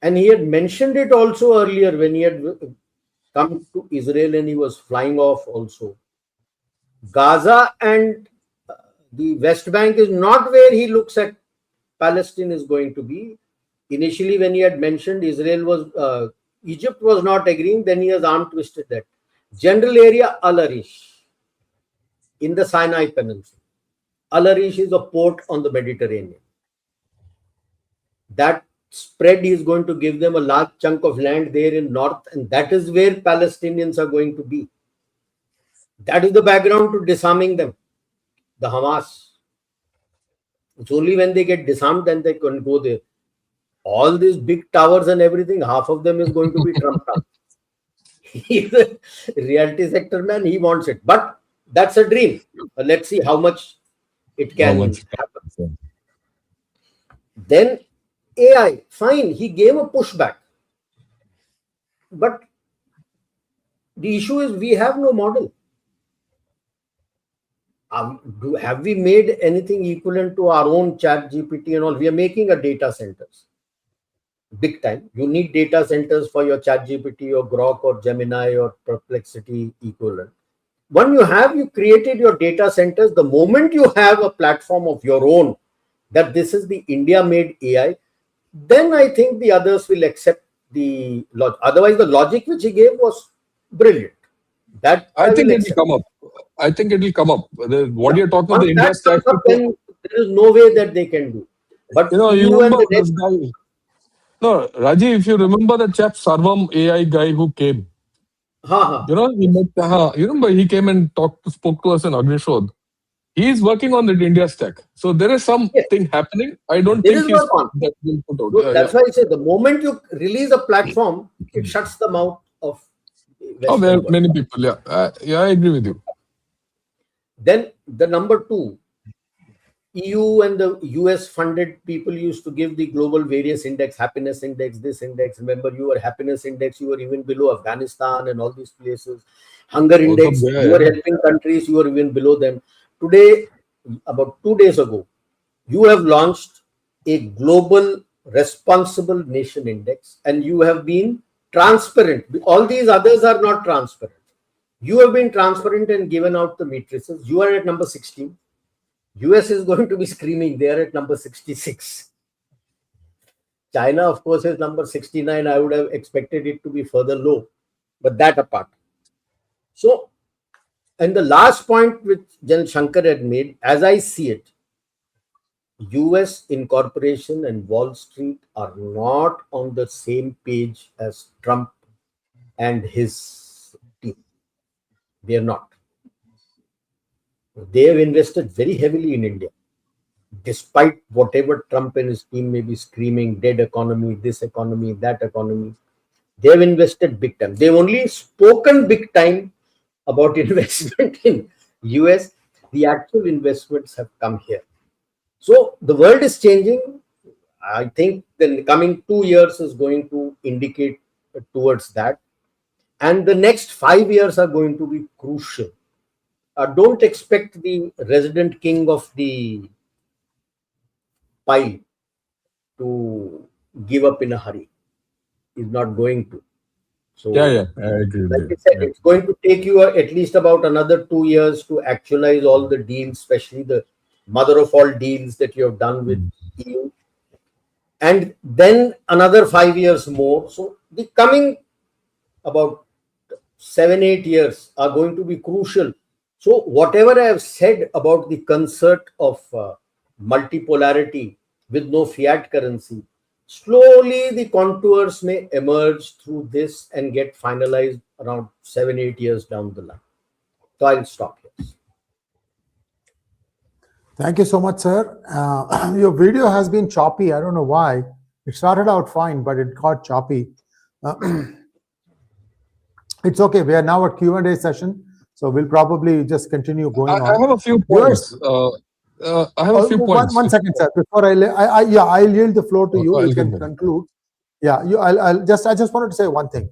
And he had mentioned it also earlier when he had come to Israel and he was flying off also. Gaza and the West Bank is not where he looks at Palestine is going to be. Initially, when he had mentioned Egypt was not agreeing, then he has arm twisted that. General area, Al Arish, in the Sinai Peninsula. Al Arish is a port on the Mediterranean. That spread he is going to give them a large chunk of land there in north, and that is where Palestinians are going to be. That is the background to disarming them, the Hamas. It's only when they get disarmed then they can go there. All these big towers and everything, half of them is going to be Trump Tower. He's a reality sector man, he wants it. But that's a dream. Let's see how much it How can much? happen. Then AI, fine, he gave a pushback. But the issue is we have no model. Have we made anything equivalent to our own chat GPT and all? We are making a data centers. Big time. You need data centers for your chat GPT or Grok or Gemini or Perplexity equivalent. When you created your data centers, the moment you have a platform of your own, that this is the India-made AI, then I think the others will accept the logic. Otherwise, the logic which he gave was brilliant. That I think will it will accept. come up. I think it will come up. What you're talking about, Once the that India stack. comes up, then there is no way that they can do. But You EU and remember the this next, guy? No, Raji, if you remember the chap Sarvam AI guy who came, ha, he met, you remember he came and spoke to us in Agnishodh. He is working on the India stack. So there is yes, something happening. I don't there think is work on. that will put out. So that's why I say the moment you release a platform, it shuts the mouth of the Oh, there Western are world. many people. Yeah, I agree with you. Then the number two, EU and the US funded people used to give the global various index, happiness index, this index. Remember, your happiness index, you were even below Afghanistan and all these places. Hunger Also index, there, you were yeah. helping countries, you were even below them. Today, about 2 days ago, you have launched a global responsible nation index and you have been transparent. All these others are not transparent. You have been transparent and given out the matrices. You are at number 16. US is going to be screaming. They are at number 66. China, of course, is number 69. I would have expected it to be further low, but that apart. So, and the last point which Gen Shankar had made, as I see it, US incorporation and Wall Street are not on the same page as Trump and his team. They are not. They have invested very heavily in India, despite whatever Trump and his team may be screaming, dead economy, this economy, that economy. They have invested big time. They've only spoken big time about investment in US. The actual investments have come here. So the world is changing. I think the coming 2 years is going to indicate towards that. And the next 5 years are going to be crucial. Don't expect the resident king of the pile to give up in a hurry. He's not going to. Yeah, So, yeah, I agree with like you. I said, Yeah. it's going to take you at least about another 2 years to actualize all the deals, especially the mother of all deals that you have done with EU. And then another 5 years more. So the coming about 7, 8 years are going to be crucial. So whatever I have said about the concert of multipolarity with no fiat currency, slowly the contours may emerge through this and get finalized around 7, 8 years down the line. So I'll stop here. Thank you so much, sir. Your video has been choppy. I don't know why. It started out fine, but it got choppy. It's okay. We are now at Q&A session, so we'll probably just continue going I on. have a few Viewers, points. I have a few points. one second, sir. Before I'll yield the floor to you. I'll You get can them. conclude. Yeah, I just wanted to say one thing.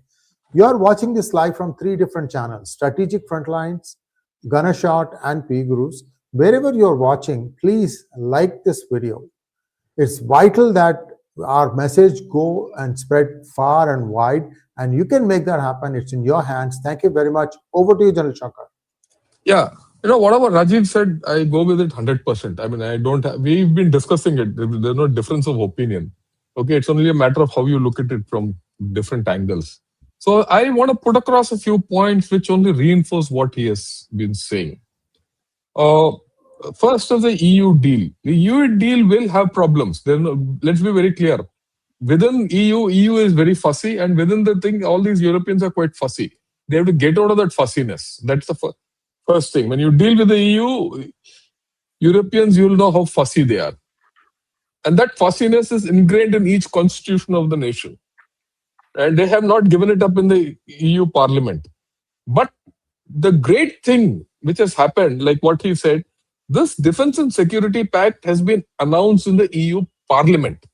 You are watching this live from 3 different channels: Strategic Frontlines, Ganashot, and P Gurus. Wherever you're watching, please like this video. It's vital that our message go and spread far and wide, and you can make that happen. It's in your hands. Thank you very much. Over to you, General Shankar. Yeah, whatever Rajiv said, I go with it 100%. I mean, I don't have, we've been discussing it. There's no difference of opinion. Okay, it's only a matter of how you look at it from different angles. So I want to put across a few points which only reinforce what he has been saying. First of the EU deal. The EU deal will have problems. Let's be very clear. Within EU is very fussy, and within the thing, all these Europeans are quite fussy. They have to get out of that fussiness. That's the first. First thing, when you deal with the EU, Europeans, you'll know how fussy they are. And that fussiness is ingrained in each constitution of the nation. And they have not given it up in the EU Parliament. But the great thing which has happened, like what he said, this Defence and Security Pact has been announced in the EU Parliament,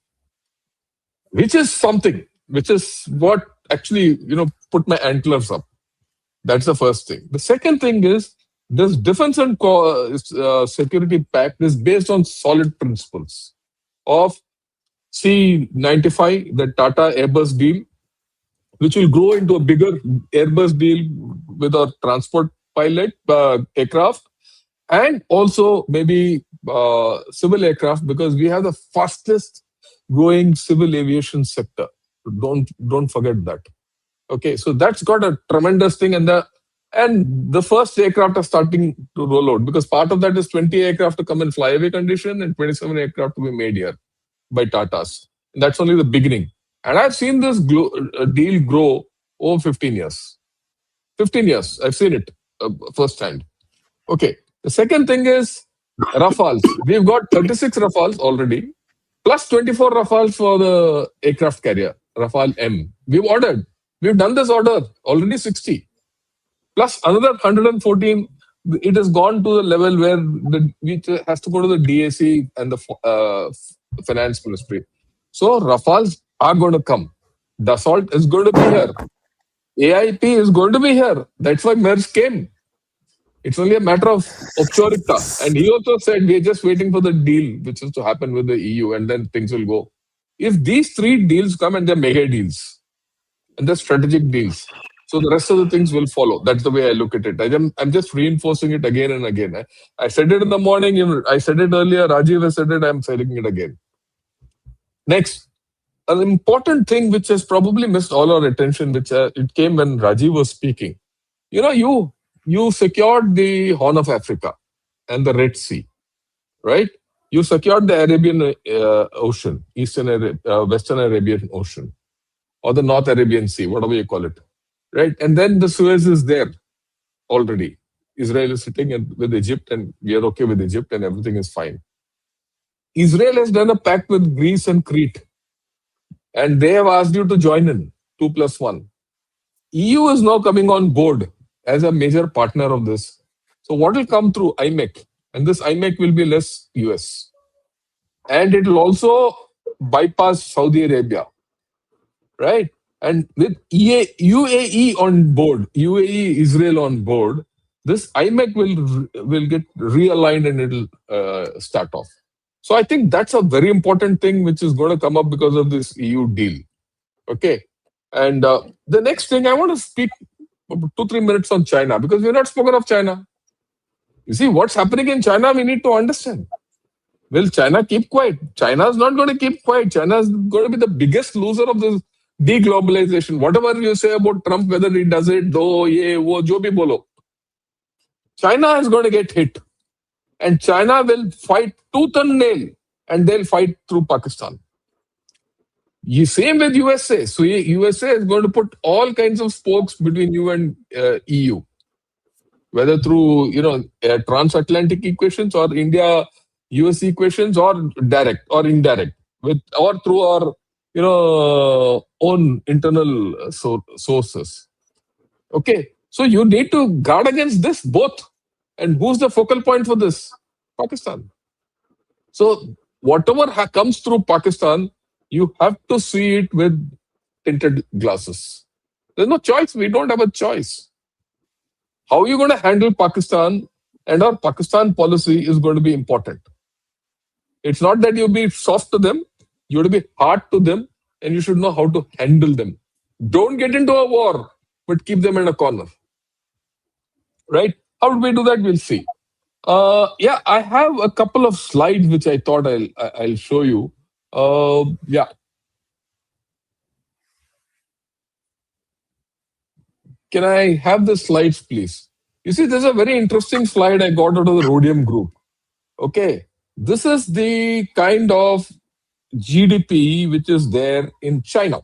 which is something, which is what actually, put my antlers up. That's the first thing. The second thing is this Defence and Security Pact is based on solid principles of C95, the Tata Airbus deal, which will grow into a bigger Airbus deal with our transport pilot aircraft, and also maybe civil aircraft, because we have the fastest growing civil aviation sector. Don't forget that. Okay, so that's got a tremendous thing, and the first aircraft are starting to roll out, because part of that is 20 aircraft to come in flyaway condition and 27 aircraft to be made here by Tatas. And that's only the beginning. And I've seen this deal grow over 15 years. 15 years, I've seen it firsthand. Okay, the second thing is Rafales. We've got 36 Rafales already, plus 24 Rafales for the aircraft carrier, Rafale M. We've ordered. We've done this order, already 60. Plus another 114. It has gone to the level where which has to go to the DAC and the finance ministry. So Rafales are going to come. Dassault is going to be here. AIP is going to be here. That's why MERS came. It's only a matter of Opchorika. And he also said we're just waiting for the deal which is to happen with the EU, and then things will go. If these three deals come, and they're mega deals and they're strategic deals, so the rest of the things will follow. That's the way I look at it. I'm just reinforcing it again and again. I said it in the morning. I said it earlier. Rajiv has said it. I'm saying it again. Next, an important thing which has probably missed all our attention, which it came when Rajiv was speaking. You secured the Horn of Africa and the Red Sea, right? You secured the Arabian Ocean, Western Arabian Ocean, or the North Arabian Sea, whatever you call it, right? And then the Suez is there already. Israel is sitting with Egypt, and we are okay with Egypt, and everything is fine. Israel has done a pact with Greece and Crete, and they have asked you to join in, 2+1. EU is now coming on board as a major partner of this. So what will come through IMEC? And this IMEC will be less US. And it will also bypass Saudi Arabia, right? And with UAE on board, UAE, Israel on board, this IMEC will get realigned, and it will start off. So I think that's a very important thing which is going to come up because of this EU deal. Okay. And the next thing, I want to speak 2-3 minutes on China, because we're not spoken of China. You see, what's happening in China, we need to understand. Will China keep quiet? China is not going to keep quiet. China is going to be the biggest loser of this deglobalization. Whatever you say about Trump, whether he does it, do, ye, wo, jo bhi bolo. China is going to get hit. And China will fight tooth and nail, and they'll fight through Pakistan. Same with USA. So USA is going to put all kinds of spokes between you and EU, whether through transatlantic equations or India-US equations, or direct or indirect, or through our own internal sources. Okay, so you need to guard against this both. And who's the focal point for this? Pakistan. So whatever comes through Pakistan, you have to see it with tinted glasses. There's no choice. We don't have a choice. How are you going to handle Pakistan? And our Pakistan policy is going to be important. It's not that you be soft to them. You have to be hard to them, and you should know how to handle them. Don't get into a war, but keep them in a corner. Right? How do we do that? We'll see. I have a couple of slides which I thought I'll show you. Can I have the slides, please? You see, there's a very interesting slide I got out of the Rhodium group. Okay, this is the kind of GDP which is there in China.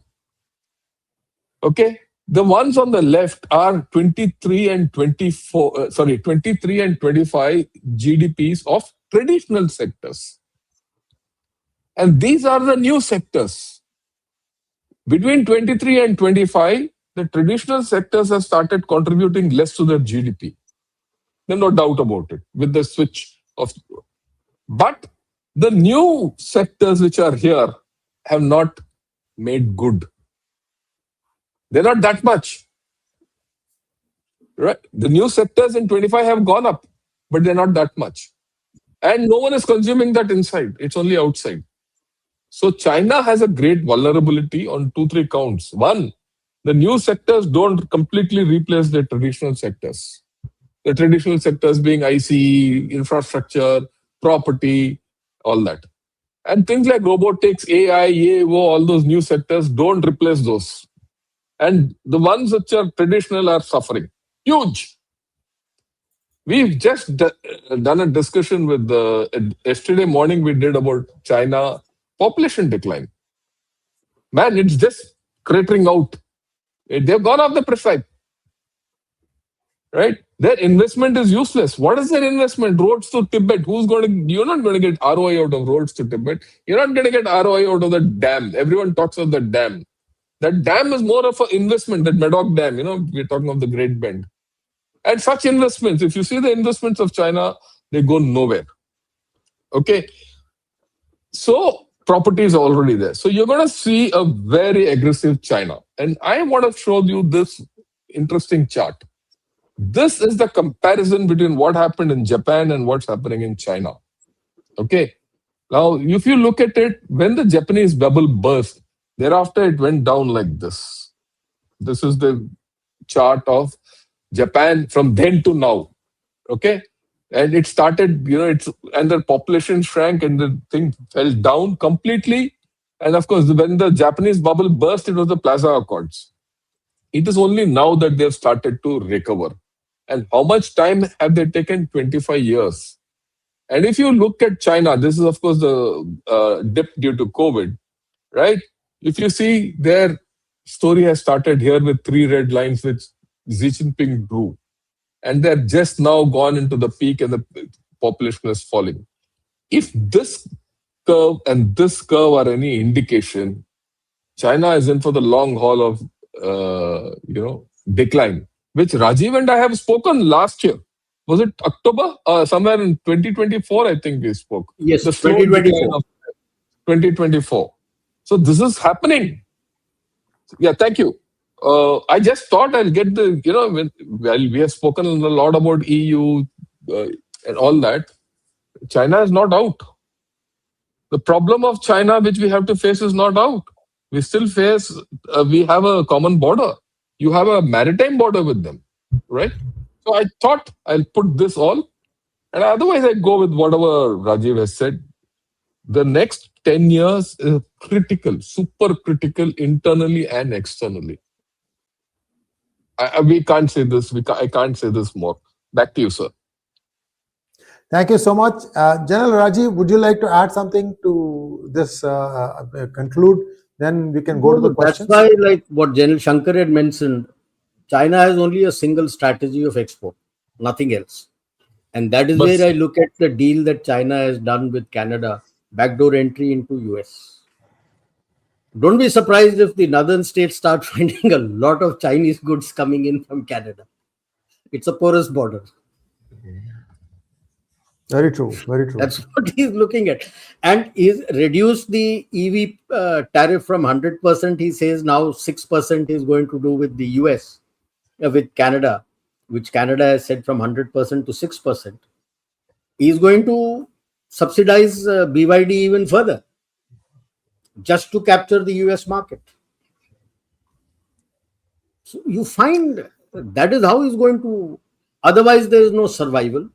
Okay, The ones on the left are 23 and 24, 23 and 25 GDPs of traditional sectors. And these are the new sectors. Between 23 and 25, the traditional sectors have started contributing less to their GDP. There's no doubt about it with the switch of. But the new sectors which are here have not made good. They're not that much. Right? The new sectors in 25 have gone up, but they're not that much. And no one is consuming that inside. It's only outside. So China has a great vulnerability on 2-3 counts. One, the new sectors don't completely replace the traditional sectors. The traditional sectors being ICE, infrastructure, property, all that. And things like robotics, AI, AO, all those new sectors don't replace those. And the ones which are traditional are suffering. Huge. We've just done a discussion with yesterday morning we did about China population decline. Man, it's just cratering out. They've gone off the prescribe. Right? Their investment is useless. What is their investment? Roads to Tibet. You're not going to get ROI out of roads to Tibet. You're not going to get ROI out of the dam. Everyone talks of the dam. That dam is more of an investment, that Medoc Dam, we're talking of the Great Bend. And such investments, if you see the investments of China, they go nowhere. Okay. So property is already there. So you're going to see a very aggressive China. And I want to show you this interesting chart. This is the comparison between what happened in Japan and what's happening in China. Okay. Now, if you look at it, when the Japanese bubble burst, thereafter it went down like this. This is the chart of Japan from then to now. Okay. And it started, and the population shrank and the thing fell down completely. And of course, when the Japanese bubble burst, it was the Plaza Accords. It is only now that they've started to recover. And how much time have they taken? 25 years. And if you look at China, this is, of course, the dip due to COVID, right? If you see, their story has started here with 3 red lines, which Xi Jinping drew. And they're just now gone into the peak and the population is falling. If this curve and this curve are any indication, China is in for the long haul of, decline, which Rajiv and I have spoken last year. Was it October? Somewhere in 2024, I think we spoke. Yes, the 2024. 2024. So this is happening. Yeah, thank you. I just thought I'll get we have spoken a lot about EU and all that. China is not out. The problem of China, which we have to face, is not out. We still face, we have a common border. You have a maritime border with them, right? So I thought I'll put this all, and otherwise I go with whatever Rajiv has said. The next 10 years is critical, super critical, internally and externally. We can't say this. I can't say this more. Back to you, sir. Thank you so much. General Rajiv, would you like to add something to this, conclude? Then we can go to the questions. That's why, like what General Shankar had mentioned, China has only a single strategy of export, nothing else. And that is where I look at the deal that China has done with Canada, backdoor entry into US. Don't be surprised if the northern states start finding a lot of Chinese goods coming in from Canada. It's a porous border. Very true. Very true. That's what he's looking at. And he's reduced the EV tariff from 100%. He says now 6% is going to do with the US, with Canada, which Canada has said from 100% to 6%. He's going to subsidize BYD even further, just to capture the US market. So you find that is how he's going to, otherwise there is no survival.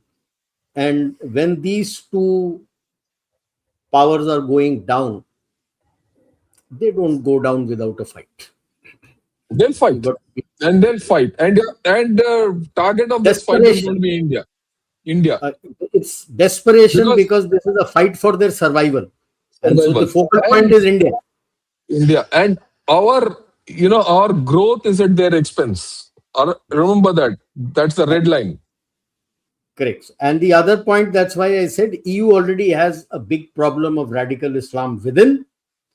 And when these two powers are going down, they don't go down without a fight. They'll fight. And they'll fight. And the target of this fight is going to be India. It's desperation because this is a fight for their survival. And so the focal point is India. And our our growth is at their expense. Remember that. That's the red line. Correct. And the other point, that's why I said EU already has a big problem of radical Islam within.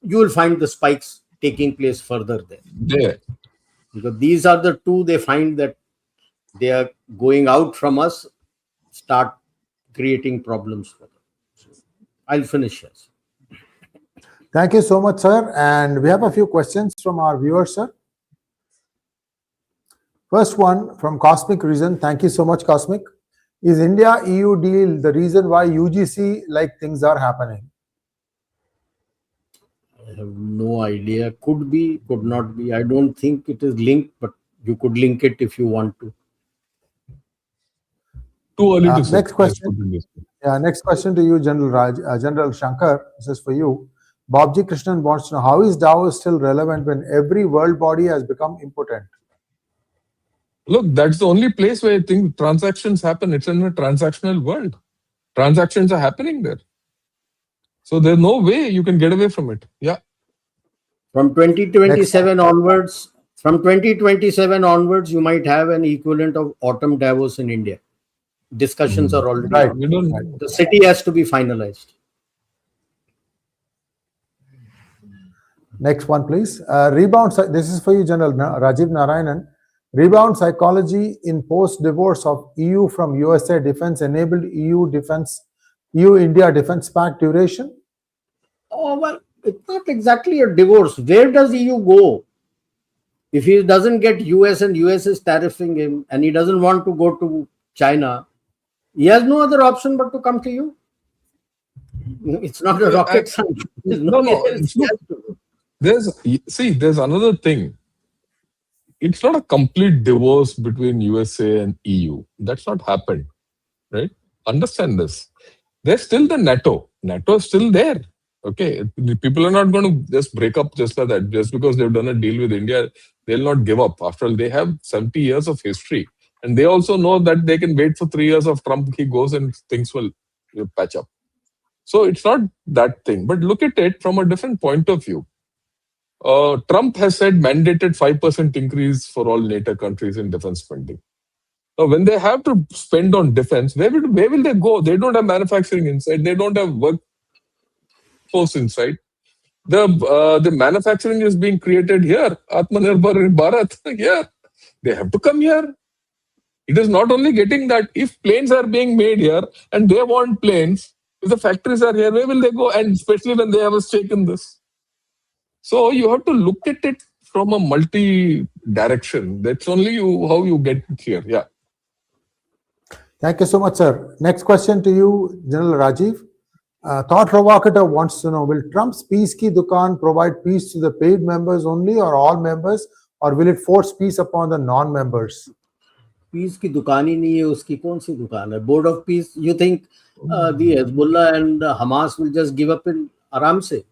You will find the spikes taking place further there. There. Because these are the two they find that they are going out from us, start creating problems for them. So I'll finish here. Thank you so much, sir. And we have a few questions from our viewers, sir. First one from Cosmic Reason. Thank you so much, Cosmic. Is India-EU deal the reason why UGC like things are happening? I have no idea. Could be, could not be. I don't think it is linked, but you could link it if you want to. Too early to say. Next question. Next question to you, General Shankar. This is for you. Bobji Krishnan wants to know, how is Davos still relevant when every world body has become impotent? Look, that's the only place where I think transactions happen. It's in a transactional world. Transactions are happening there. So there's no way you can get away from it. Yeah. From 2027 onwards, you might have an equivalent of autumn Davos in India. Discussions are already Right. on. The city has to be finalized. Next one, please. Rebound. This is for you, General Rajiv Narayanan. Rebound psychology in post-divorce of EU from USA defense enabled EU-India defense pact duration? Oh, well, it's not exactly a divorce. Where does EU go? If he doesn't get US and US is tariffing him and he doesn't want to go to China, he has no other option but to come to you. It's not a rocket science. There's another thing. It's not a complete divorce between USA and EU. That's not happened, right? Understand this. There's still the NATO. NATO is still there. Okay, people are not going to just break up just like that. Just because they've done a deal with India, they'll not give up. After all, they have 70 years of history. And they also know that they can wait for 3 years of Trump. He goes and things will patch up. So it's not that thing. But look at it from a different point of view. Trump has said mandated 5% increase for all NATO countries in defense spending. Now, when they have to spend on defense, where will they go? They don't have manufacturing inside. They don't have workforce inside. The manufacturing is being created here. Atmanirbhar Bharat, here. They have to come here. It is not only getting that if planes are being made here and they want planes, if the factories are here, where will they go? And especially when they have a stake in this. So you have to look at it from a multi-direction. That's only how you get here. Yeah. Thank you so much, sir. Next question to you, General Rajiv. Thought Provocateur wants to know, will Trump's Peace Ki Dukaan provide peace to the paid members only or all members, or will it force peace upon the non-members? Peace की दुकान ही नहीं है, उसकी कौन सी दुकान है? Board of Peace, you think the Hezbollah and Hamas will just give up in आराम से?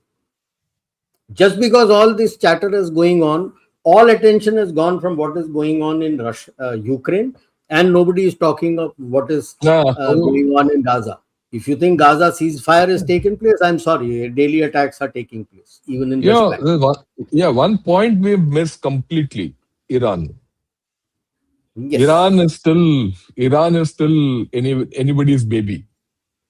Just because all this chatter is going on, all attention has gone from what is going on in Russia, Ukraine, and nobody is talking of what is going on in Gaza. If you think Gaza ceasefire has taken place, I'm sorry, daily attacks are taking place, even in West Bank. One point we've missed completely, Iran. Yes. Iran is still anybody's baby.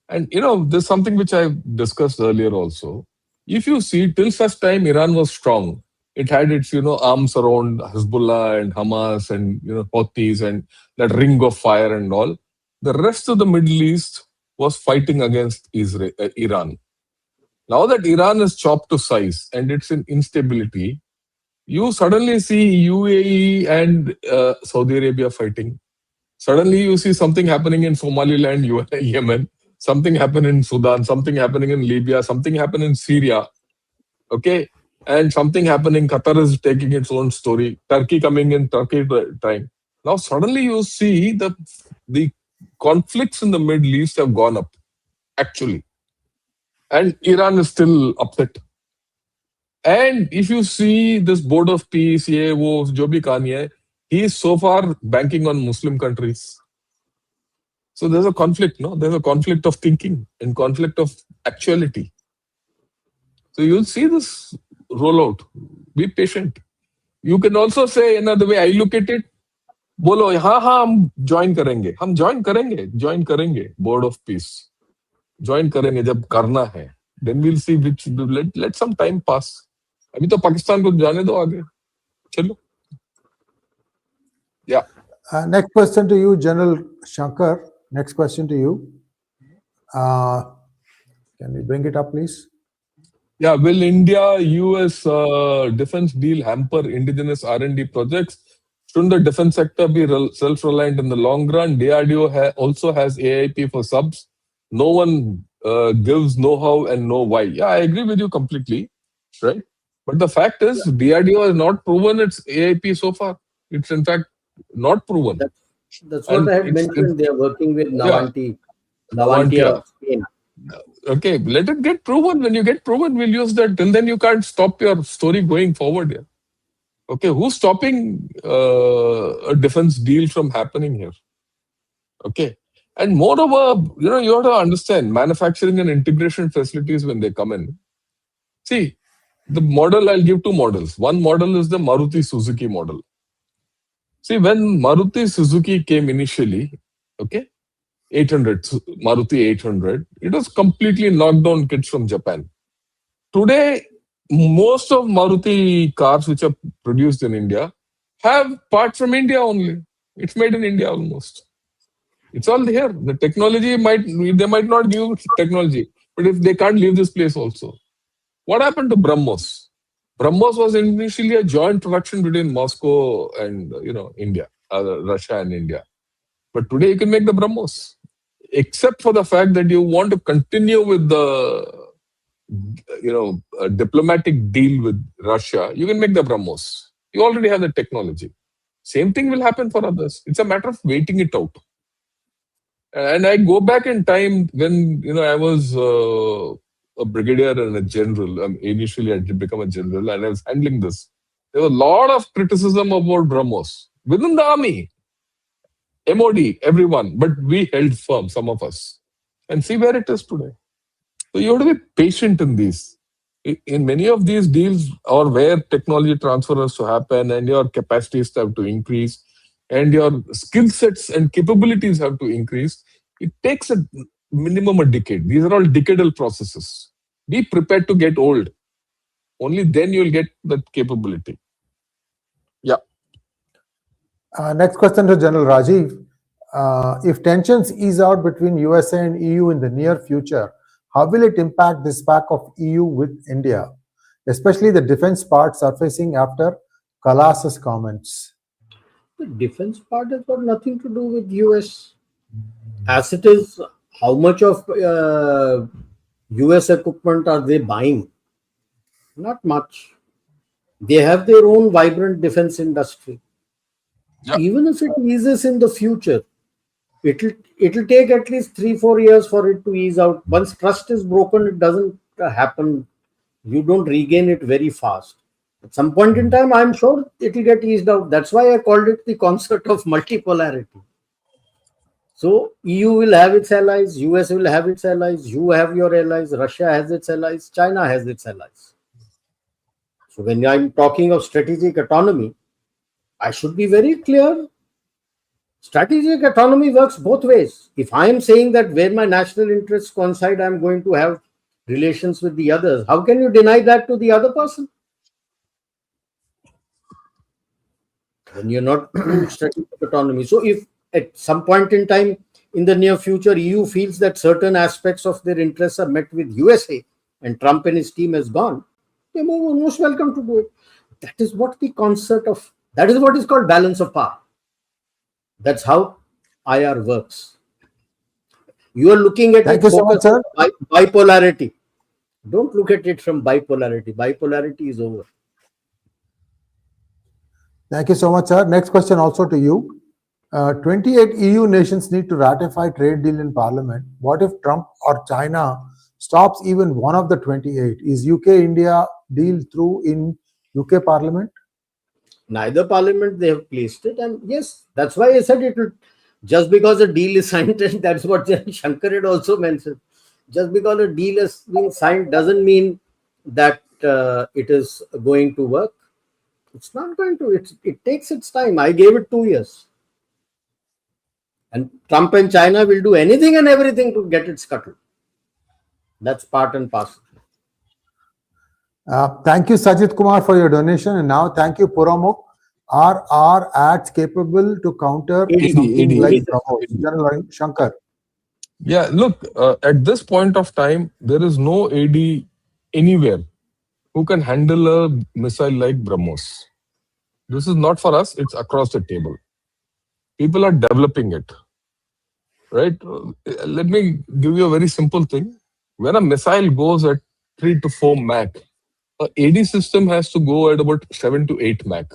And there's something which I discussed earlier also. If you see, till such time Iran was strong, it had its arms around Hezbollah and Hamas and Houthis and that ring of fire and all. The rest of the Middle East was fighting against Iran. Now that Iran is chopped to size and it's in instability, you suddenly see UAE and Saudi Arabia fighting. Suddenly you see something happening in Somaliland, Yemen, something happen in Sudan, something happening in Libya, something happen in Syria, okay? And something happening, Qatar is taking its own story, Turkey coming in, Turkey time. Now suddenly you see the conflicts in the Middle East have gone up, actually. And Iran is still upset. And if you see this Board of Peace, jo bhi kahani hai, he is so far banking on Muslim countries. So there's a conflict, no? There's a conflict of thinking and conflict of actuality. So you'll see this roll out. Be patient. You can also say, the way I look at it, बोलो हाँ हाँ हम join करेंगे board of peace join करेंगे जब करना है. Then we'll see which let some time pass. अभी तो पाकिस्तान को जाने दो आगे. चलो. Yeah. Next question to you, General Shankar. Next question to you. Can we bring it up, please? Yeah, will India-US defense deal hamper indigenous R&D projects? Shouldn't the defense sector be self-reliant in the long run? DRDO also has AIP for subs. No one gives know-how and know why. Yeah, I agree with you completely, right? But the fact is, DRDO has not proven its AIP so far. It's in fact not proven. That's what I had mentioned. They are working with Navantia of Spain. Okay, let it get proven. When you get proven, we'll use that. Till then, you can't stop your story going forward here. Okay, who's stopping a defense deal from happening here? Okay, and moreover, you have to understand manufacturing and integration facilities when they come in. See, the model, I'll give two models. One model is the Maruti Suzuki model. See, when Maruti Suzuki came initially, okay, 800, Maruti 800, it was completely knocked down kits from Japan. Today, most of Maruti cars which are produced in India have parts from India only. It's made in India almost. It's all here. The technology they might not give technology, but if they can't leave this place also. What happened to BrahMos? BrahMos was initially a joint production between Moscow and India, Russia and India. But today you can make the BrahMos, except for the fact that you want to continue with the a diplomatic deal with Russia. You can make the BrahMos. You already have the technology. Same thing will happen for others. It's a matter of waiting it out. And I go back in time when I was a brigadier and a general. Initially, I did become a general, and I was handling this. There was a lot of criticism about BrahMos within the army, MOD, everyone. But we held firm, some of us, and see where it is today. So you have to be patient in these. In many of these deals, or where technology transfer has to happen, and your capacities have to increase, and your skill sets and capabilities have to increase, it takes a minimum a decade. These are all decadal processes. Be prepared to get old. Only then you'll get that capability. Yeah. Next question to General Rajiv. If tensions ease out between USA and EU in the near future, how will it impact the spark of EU with India, especially the defense part surfacing after Kalas's comments? The defense part has got nothing to do with US. As it is, how much of US equipment are they buying? Not much. They have their own vibrant defense industry. Yeah. Even if it eases in the future, it'll take at least 3-4 years for it to ease out. Once trust is broken, it doesn't happen. You don't regain it very fast. At some point in time, I'm sure it'll get eased out. That's why I called it the concept of multipolarity. So EU will have its allies, US will have its allies, you have your allies, Russia has its allies, China has its allies. So when I'm talking of strategic autonomy, I should be very clear. Strategic autonomy works both ways. If I am saying that where my national interests coincide, I'm going to have relations with the others, how can you deny that to the other person? When you're not doing strategic autonomy. So if at some point in time in the near future, EU feels that certain aspects of their interests are met with USA and Trump and his team has gone, they're most welcome to do it. That is what the concept of, that is what is called balance of power. That's how IR works. You are looking at it so much, sir. Bipolarity. Don't look at it from bipolarity. Bipolarity is over. Thank you so much, sir. Next question also to you. 28 EU nations need to ratify trade deal in Parliament. What if Trump or China stops even one of the 28? Is UK-India deal through in UK Parliament? Neither Parliament they have placed it, and yes, that's why I said it will. Just because a deal is signed, and that's what Gen Shankar had also mentioned. Just because a deal has been signed doesn't mean that it is going to work. It's not going to. It takes its time. I gave it 2 years. And Trump and China will do anything and everything to get it scuttled. That's part and parcel. Thank you, Sajid Kumar, for your donation. And now, thank you, Puramuk. Are our ads capable to counter something like Davos? Gen Ravi Shankar. Yeah, look, at this point of time, there is no AD anywhere who can handle a missile like BrahMos. This is not for us, it's across the table. People are developing it, right? Let me give you a very simple thing. When a missile goes at 3 to 4 Mach, a AD system has to go at about 7 to 8 Mach.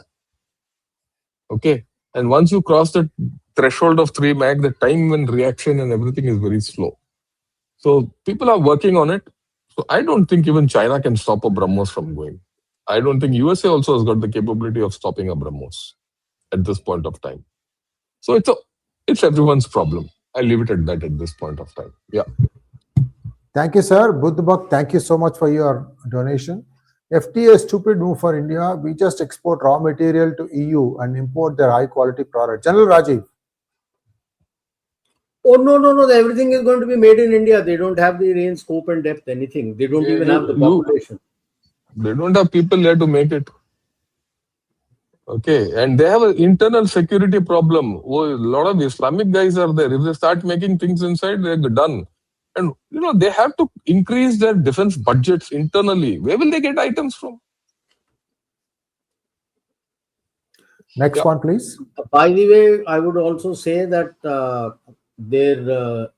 Okay? And once you cross the threshold of 3 Mach, the time when reaction and everything is very slow. So people are working on it. So I don't think even China can stop a BrahMos from going. I don't think USA also has got the capability of stopping a BrahMos at this point of time. So it's everyone's problem. I leave it at that at this point of time. Yeah. Thank you, sir. Buddhabak, thank you so much for your donation. FTA is stupid move for India. We just export raw material to EU and import their high quality product. General Rajiv. Oh, no. Everything is going to be made in India. They don't have the range, scope and depth, anything. They don't even have the population. They don't have people there to make it. Okay. And they have an internal security problem. A lot of Islamic guys are there. If they start making things inside, they're done. And, they have to increase their defense budgets internally. Where will they get items from? Next one, please. By the way, I would also say that their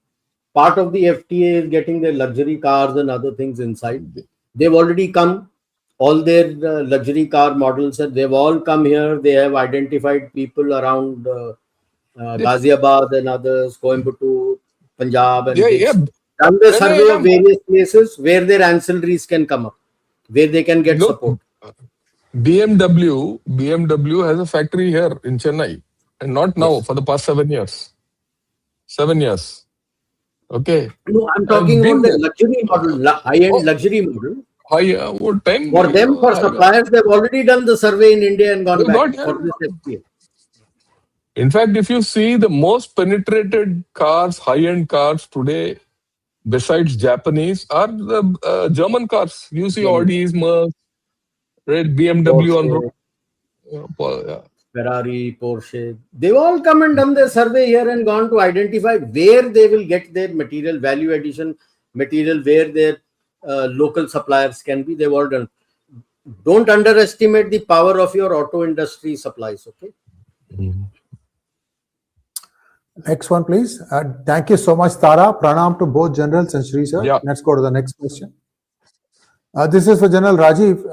part of the FTA is getting their luxury cars and other things inside. They've already come. All their luxury car models, they've all come here. They have identified people around Ghaziabad and others, Coimbatore, Punjab, and done the survey of various places where their ancillaries can come up, where they can get support. BMW has a factory here in Chennai, and not now, for the past 7 years. 7 years. Okay. No, I'm talking about the luxury model, high-end luxury model. For them, for suppliers, they've already done the survey in India and gone back for this FTA. In fact, if you see the most penetrated cars, high-end cars today, besides Japanese, are the German cars. You see Audis, Merc, right? BMW on road. Ferrari, Porsche. They've all come and done their survey here and gone to identify where they will get their material, value addition material, where their local suppliers can be. They've all done. Don't underestimate the power of your auto industry supplies. Okay. Next one, please. Thank you so much, Tara. Pranam to both generals and Shri sir. Let's go to the next question. This is for General Rajiv.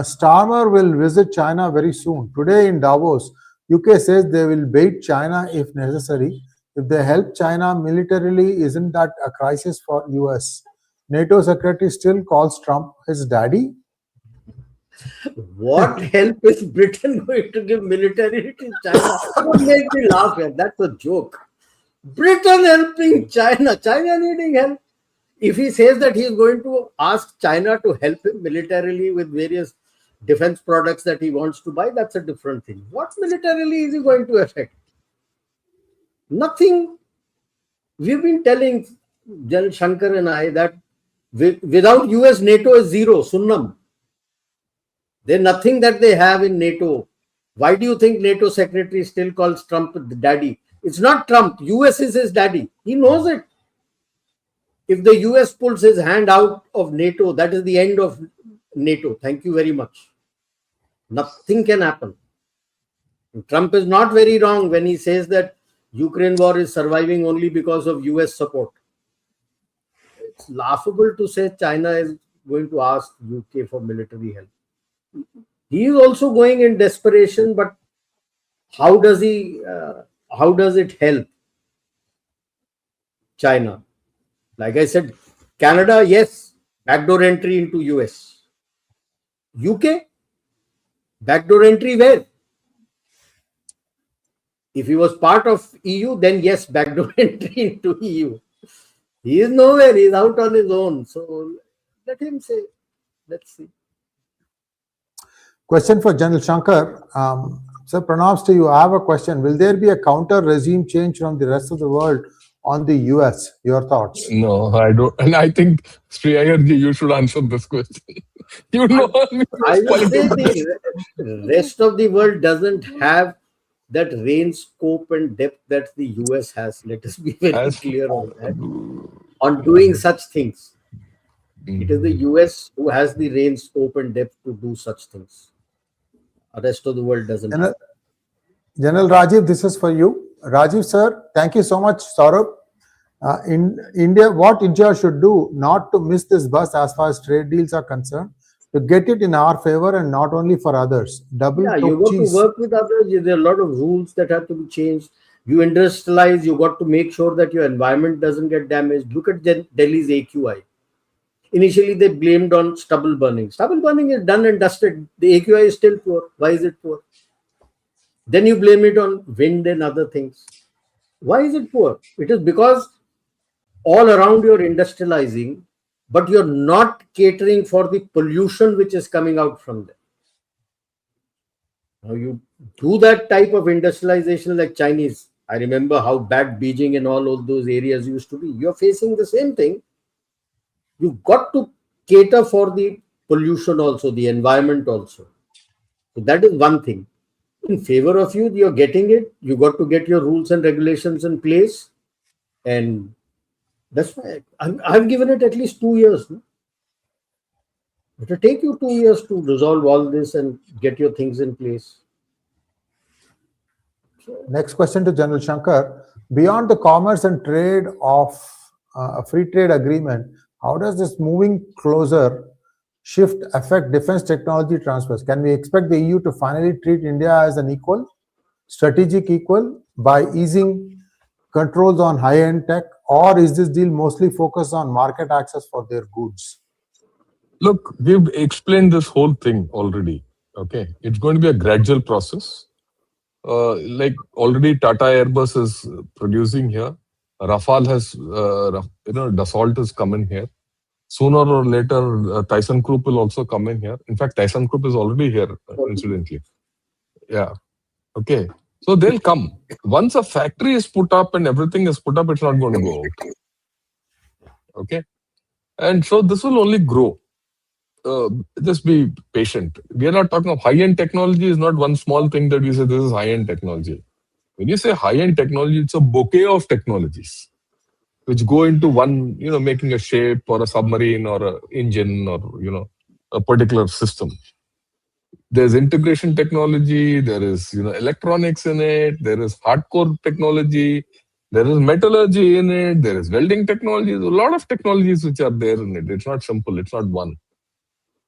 Starmer will visit China very soon. Today in Davos, UK says they will bait China if necessary. If they help China militarily, isn't that a crisis for US? NATO secretary still calls Trump his daddy. What help is Britain going to give militarily to China? Don't make me laugh. That's a joke. Britain helping China. China needing help. If he says that he is going to ask China to help him militarily with various defense products that he wants to buy, that's a different thing. What militarily is he going to affect? Nothing. We've been telling Gen Shankar and I that without US, NATO is zero, sunnam. There's nothing that they have in NATO. Why do you think NATO secretary still calls Trump the daddy? It's not Trump. US is his daddy. He knows it. If the US pulls his hand out of NATO, that is the end of NATO. Thank you very much. Nothing can happen. Trump is not very wrong when he says that Ukraine war is surviving only because of US support. It's laughable to say China is going to ask UK for military help. He is also going in desperation, but how does it help China? Like I said, Canada, yes, backdoor entry into US. UK, backdoor entry where? If he was part of EU, then yes, backdoor entry into EU. He is nowhere. He is out on his own. So let him say. Let's see. Question for General Shankar. Sir, pronounced to you. I have a question. Will there be a counter regime change from the rest of the world on the US? Your thoughts? No, I don't. And I think, Sri Ayarji, you should answer this question. You know, I US will say politics. the rest of the world doesn't have that range, scope, and depth that the US has. Let us be very As clear on that. On doing such things, it is the US who has the range, scope, and depth to do such things. The rest of the world doesn't have. General Rajiv, this is for you. Rajiv, sir, thank you so much, Saurabh. In India, what India should do not to miss this bus as far as trade deals are concerned, to get it in our favor and not only for others. Double Yeah, you took got to cheese. work with others. There are a lot of rules that have to be changed. You industrialize, you got to make sure that your environment doesn't get damaged. Look at Delhi's AQI. Initially, they blamed on stubble burning. Stubble burning is done and dusted. The AQI is still poor. Why is it poor? Then you blame it on wind and other things. Why is it poor? It is because all around you're industrializing, but you're not catering for the pollution which is coming out from there. Now you do that type of industrialization like Chinese. I remember how bad Beijing and all of those areas used to be. You're facing the same thing. You've got to cater for the pollution also, the environment also. So that is one thing. In favor of you, you're getting it. You got to get your rules and regulations in place. And that's why I've given it at least 2 years. No? It will take you 2 years to resolve all this and get your things in place. Next question to General Shankar. Beyond the commerce and trade of a free trade agreement, how does this moving closer shift affect defense technology transfers? Can we expect the EU to finally treat India as an equal, strategic equal, by easing controls on high-end tech, or is this deal mostly focused on market access for their goods? Look, we've explained this whole thing already. Okay, it's going to be a gradual process. Like already Tata Airbus is producing here. Rafale has, Dassault is coming here. Sooner or later, ThyssenKrupp will also come in here. In fact, ThyssenKrupp is already here, incidentally. Yeah. Okay. So they'll come. Once a factory is put up and everything is put up, it's not going to go out. Okay. And so this will only grow. Just be patient. We are not talking of high-end technology. Is not one small thing that we say this is high-end technology. When you say high-end technology, it's a bouquet of technologies which go into one, making a shape or a submarine or an engine or, a particular system. There's integration technology, there is, electronics in it, there is hardcore technology, there is metallurgy in it, there is welding technology. There's a lot of technologies which are there in it. It's not simple, it's not one.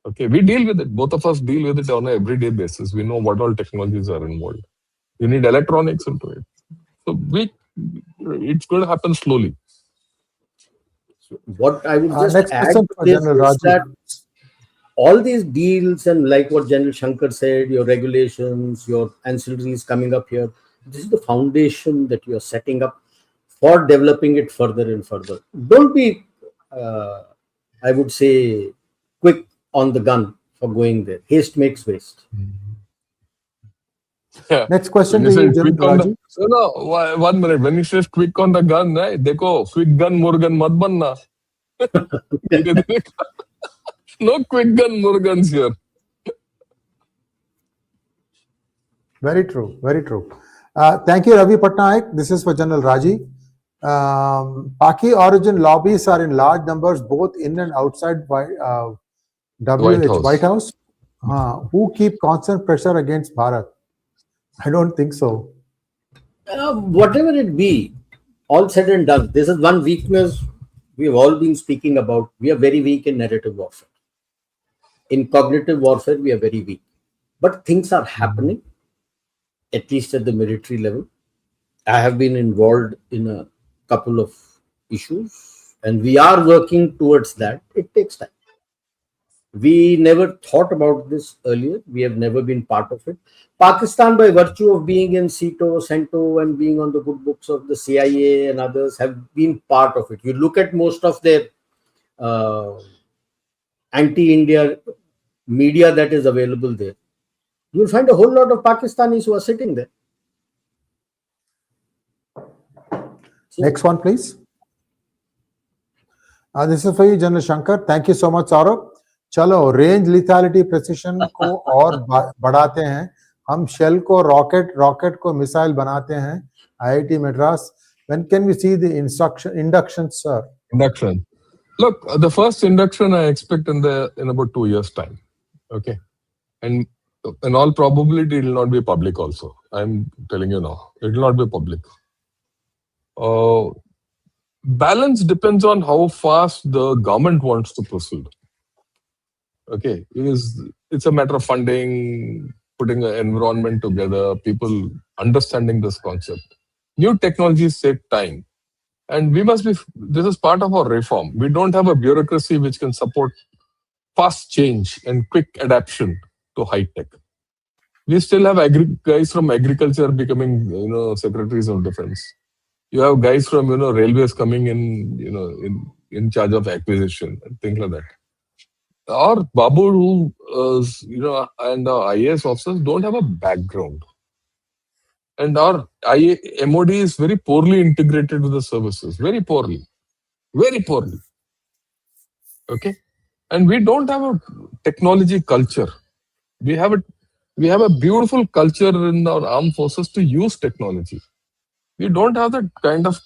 Okay, we deal with it. Both of us deal with it on an everyday basis. We know what all technologies are involved. You need electronics into it. So it's going to happen slowly. What I would just Next add question to for this General is Rajiv. that all these deals and like what General Shankar said, your regulations, your ancillaries coming up here, this is the foundation that you are setting up for developing it further and further. Don't be, I would say, quick on the gun for going there. Haste makes waste. Yeah. Next question When to you you, say quick General on Rajiv. the, no, 1 minute. When he says quick on the gun, right? Dekho, quick gun, Murugan, mat banna. No quick gun, Murugans here. Very true, very true. Thank you, Ravi Patnaik. This is for General Rajiv. Paki origin lobbies are in large numbers, both in and outside White House. Who keep constant pressure against Bharat? I don't think so. Whatever it be, all said and done, this is one weakness we've all been speaking about. We are very weak in narrative warfare. In cognitive warfare, we are very weak. But things are happening, at least at the military level. I have been involved in a couple of issues, and we are working towards that. It takes time. We never thought about this earlier. We have never been part of it. Pakistan, by virtue of being in CENTO, and being on the good books of the CIA and others, have been part of it. You look at most of their anti-India media that is available there. you'll find a whole lot of Pakistanis who are sitting there. So, Next one, please. This is for you, General Shankar. Thank you so much, Saurabh. चलो range lethality precision को और बढ़ाते हैं हम shell को rocket को missile बनाते हैं IIT Madras. When can we see the induction, sir? Induction. Look, the first induction I expect in about 2 years' time. Okay, and in all probability, it will not be public. Also, I'm telling you now, it will not be public. Balance depends on how fast the government wants to proceed. Okay, it's a matter of funding, putting an environment together, people understanding this concept. New technologies take time. And this is part of our reform. We don't have a bureaucracy which can support fast change and quick adaptation to high tech. We still have guys from agriculture becoming, secretaries of defense. You have guys from, railways coming in charge of acquisition and things like that. Our Babu, and our IAS officers don't have a background. And our MOD is very poorly integrated with the services. Very poorly. Very poorly. Okay? And we don't have a technology culture. We have a beautiful culture in our armed forces to use technology. We don't have that kind of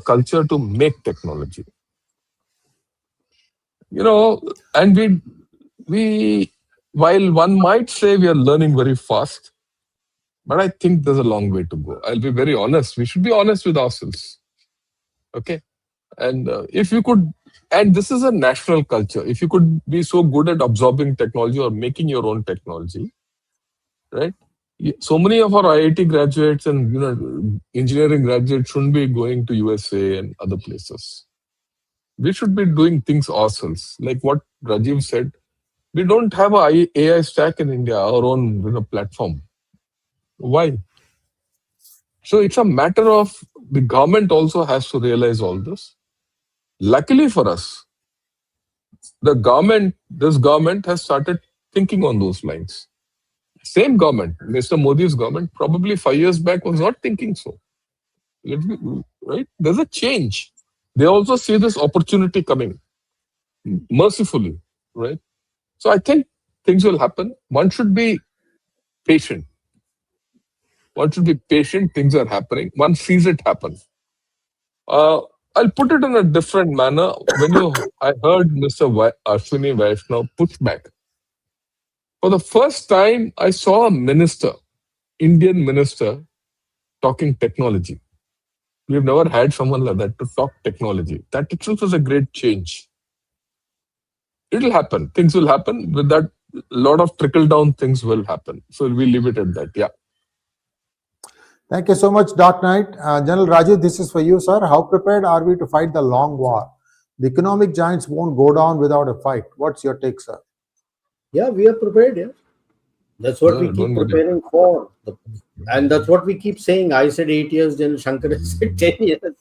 culture to make technology. And we while one might say we are learning very fast, but I think there's a long way to go. I'll be very honest. We should be honest with ourselves. Okay? And if you could, and this is a national culture, if you could be so good at absorbing technology or making your own technology, right? So many of our IIT graduates and engineering graduates shouldn't be going to USA and other places. We should be doing things ourselves. Like what Rajiv said, we don't have an AI stack in India, our own platform. Why? So it's a matter of the government also has to realize all this. Luckily for us, this government has started thinking on those lines. Same government, Mr. Modi's government, probably 5 years back was not thinking so. Right? There's a change. They also see this opportunity coming mercifully, right? So I think things will happen. One should be patient. Things are happening. One sees it happen. I'll put it in a different manner. I heard Mr. Ashwini Vaishnaw push back. For the first time, I saw a Indian minister, talking technology. We've never had someone like that to talk technology. That itself is a great change. It'll happen. Things will happen. With that, a lot of trickle-down things will happen. So we'll leave it at that. Yeah. Thank you so much, Dark Knight. General Rajiv, this is for you, sir. How prepared are we to fight the long war? The economic giants won't go down without a fight. What's your take, sir? Yeah, we are prepared. Yeah, that's what we keep preparing for. And that's what we keep saying. I said 8 years, General Shankar said 10 years.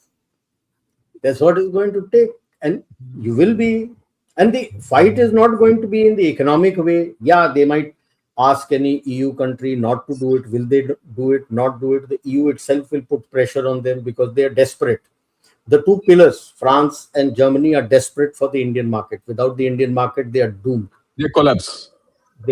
That's what it's going to take. And you will be. And the fight is not going to be in the economic way. Yeah, they might ask any EU country not to do it. Will they do it, not do it? The EU itself will put pressure on them because they are desperate. The two pillars, France and Germany, are desperate for the Indian market. Without the Indian market, they are doomed. They collapse.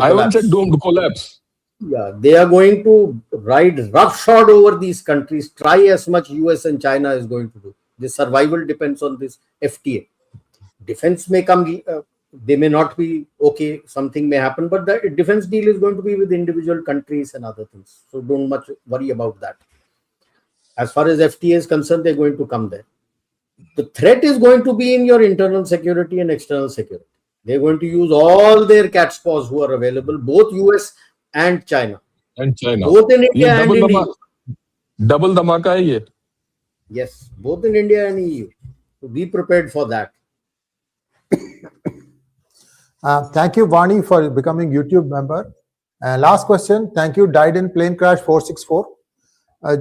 I won't say doomed, to collapse. Yeah, they are going to ride roughshod over these countries, try as much US and China is going to do. The survival depends on this FTA. Defense may come, they may not be okay, something may happen, but the defense deal is going to be with individual countries and other things. So don't much worry about that. As far as FTA is concerned, they're going to come there. The threat is going to be in your internal security and external security. They're going to use all their cat's paws who are available, both US and China. Both in India and in EU. Double Dhamaka hai ye. Yes, both in India and EU. So be prepared for that. Thank you, Vani, for becoming YouTube member. Last question. Thank you, died in plane crash 464.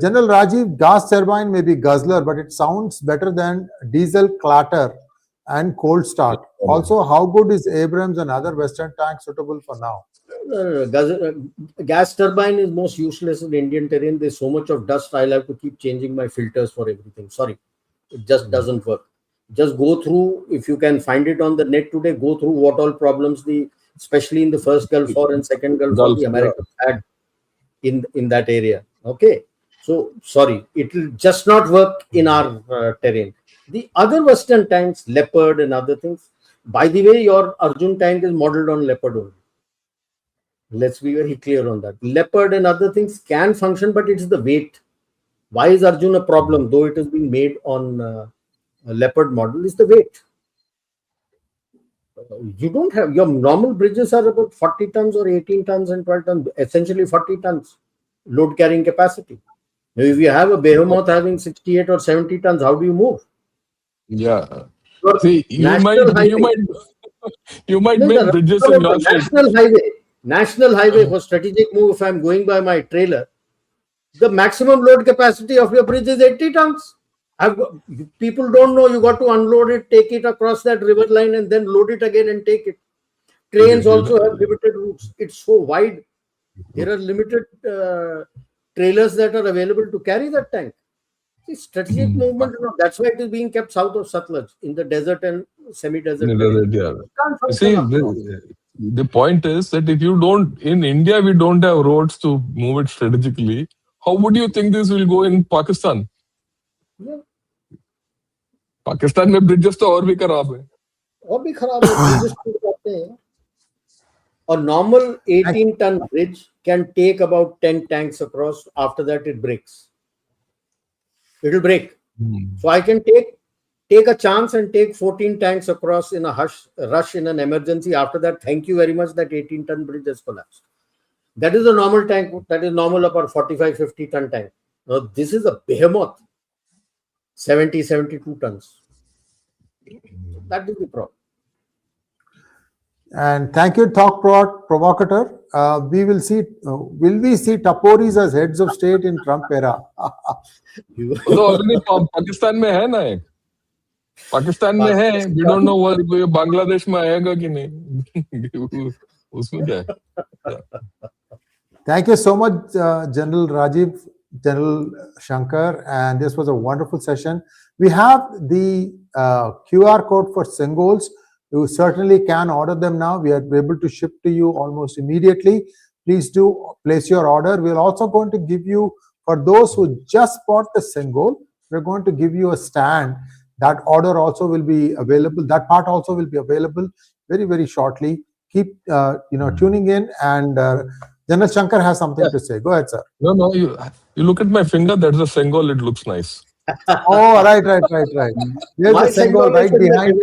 General Rajiv, gas turbine may be guzzler, but it sounds better than diesel clatter and cold start. Also, how good is Abrams and other Western tanks suitable for now? Gas turbine is most useless in Indian terrain. There's so much of dust. I'll have to keep changing my filters for everything. Sorry, it just doesn't work. Just go through, if you can find it on the net today, go through what all problems especially in the first Gulf War and second Gulf War, the Americans had in that area. Okay, so sorry, it will just not work in our terrain. The other Western tanks, Leopard and other things. By the way, your Arjun tank is modeled on Leopard only. Let's be very clear on that. Leopard and other things can function, but it's the weight. Why is Arjun a problem? Though it has been made on a Leopard model, is the weight. You don't have, your normal bridges are about 40 tons or 18 tons and 12 tons, essentially 40 tons load carrying capacity. Now, if you have a behemoth having 68 or 70 tons, how do you move? Yeah. See, you might make bridges in your National highway for strategic move. If I'm going by my trailer, the maximum load capacity of your bridge is 80 tons. People don't know, you got to unload it, take it across that river line and then load it again and take it. Trains also have limited routes. It's so wide. There are limited trailers that are available to carry that tank. See, strategic movement, that's why it is being kept south of Satluj in the desert and semi-desert. See, the point is that if you don't, in India, we don't have roads to move it strategically. How would you think this will go in Pakistan? Yeah. Pakistan में bridges तो और भी खराब है A normal 18-ton bridge can take about 10 tanks across. After that, it breaks. It will break. So I can take a chance and take 14 tanks across in a rush in an emergency. After that, thank you very much, that 18-ton bridge has collapsed. That is a normal tank. That is normal about 45, 50-ton tank. Now, this is a behemoth. 70, 72 tons. That is the problem. And thank you, talk provocateur. We will see. Will we see Taporis as heads of state in Trump era? तो पाकिस्तान में है ना एक पाकिस्तान में है. We don't know what Bangladesh में आएगा कि नहीं. उसमें क्या है? Thank you so much, General Rajiv, General Shankar, and this was a wonderful session. We have the QR code for Sengols. You certainly can order them now. We are able to ship to you almost immediately. Please do place your order. We're also going to give you, for those who just bought the Sengol, we're going to give you a stand. That order also will be available. That part also will be available very, very shortly. Keep tuning in, and General Shankar has something to say. Go ahead, sir. No, you look at my finger. That's a Sengol. It looks nice. Oh, right. Here's the Sengol right behind.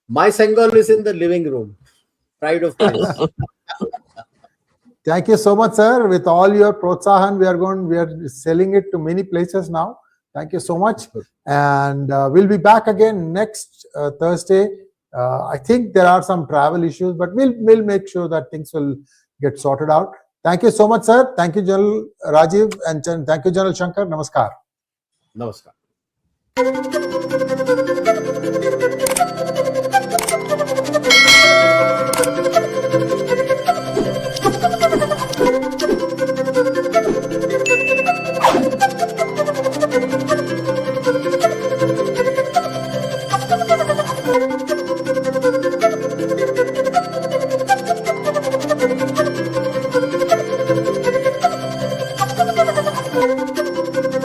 My Sengol is in the living room. Pride of place. Thank you so much, sir. With all your protsahan, we are selling it to many places now. Thank you so much. And we'll be back again next Thursday. I think there are some travel issues, but we'll make sure that things will get sorted out. Thank you so much, sir. Thank you, General Rajiv, and thank you, General Shankar. Namaskar. Namaskar.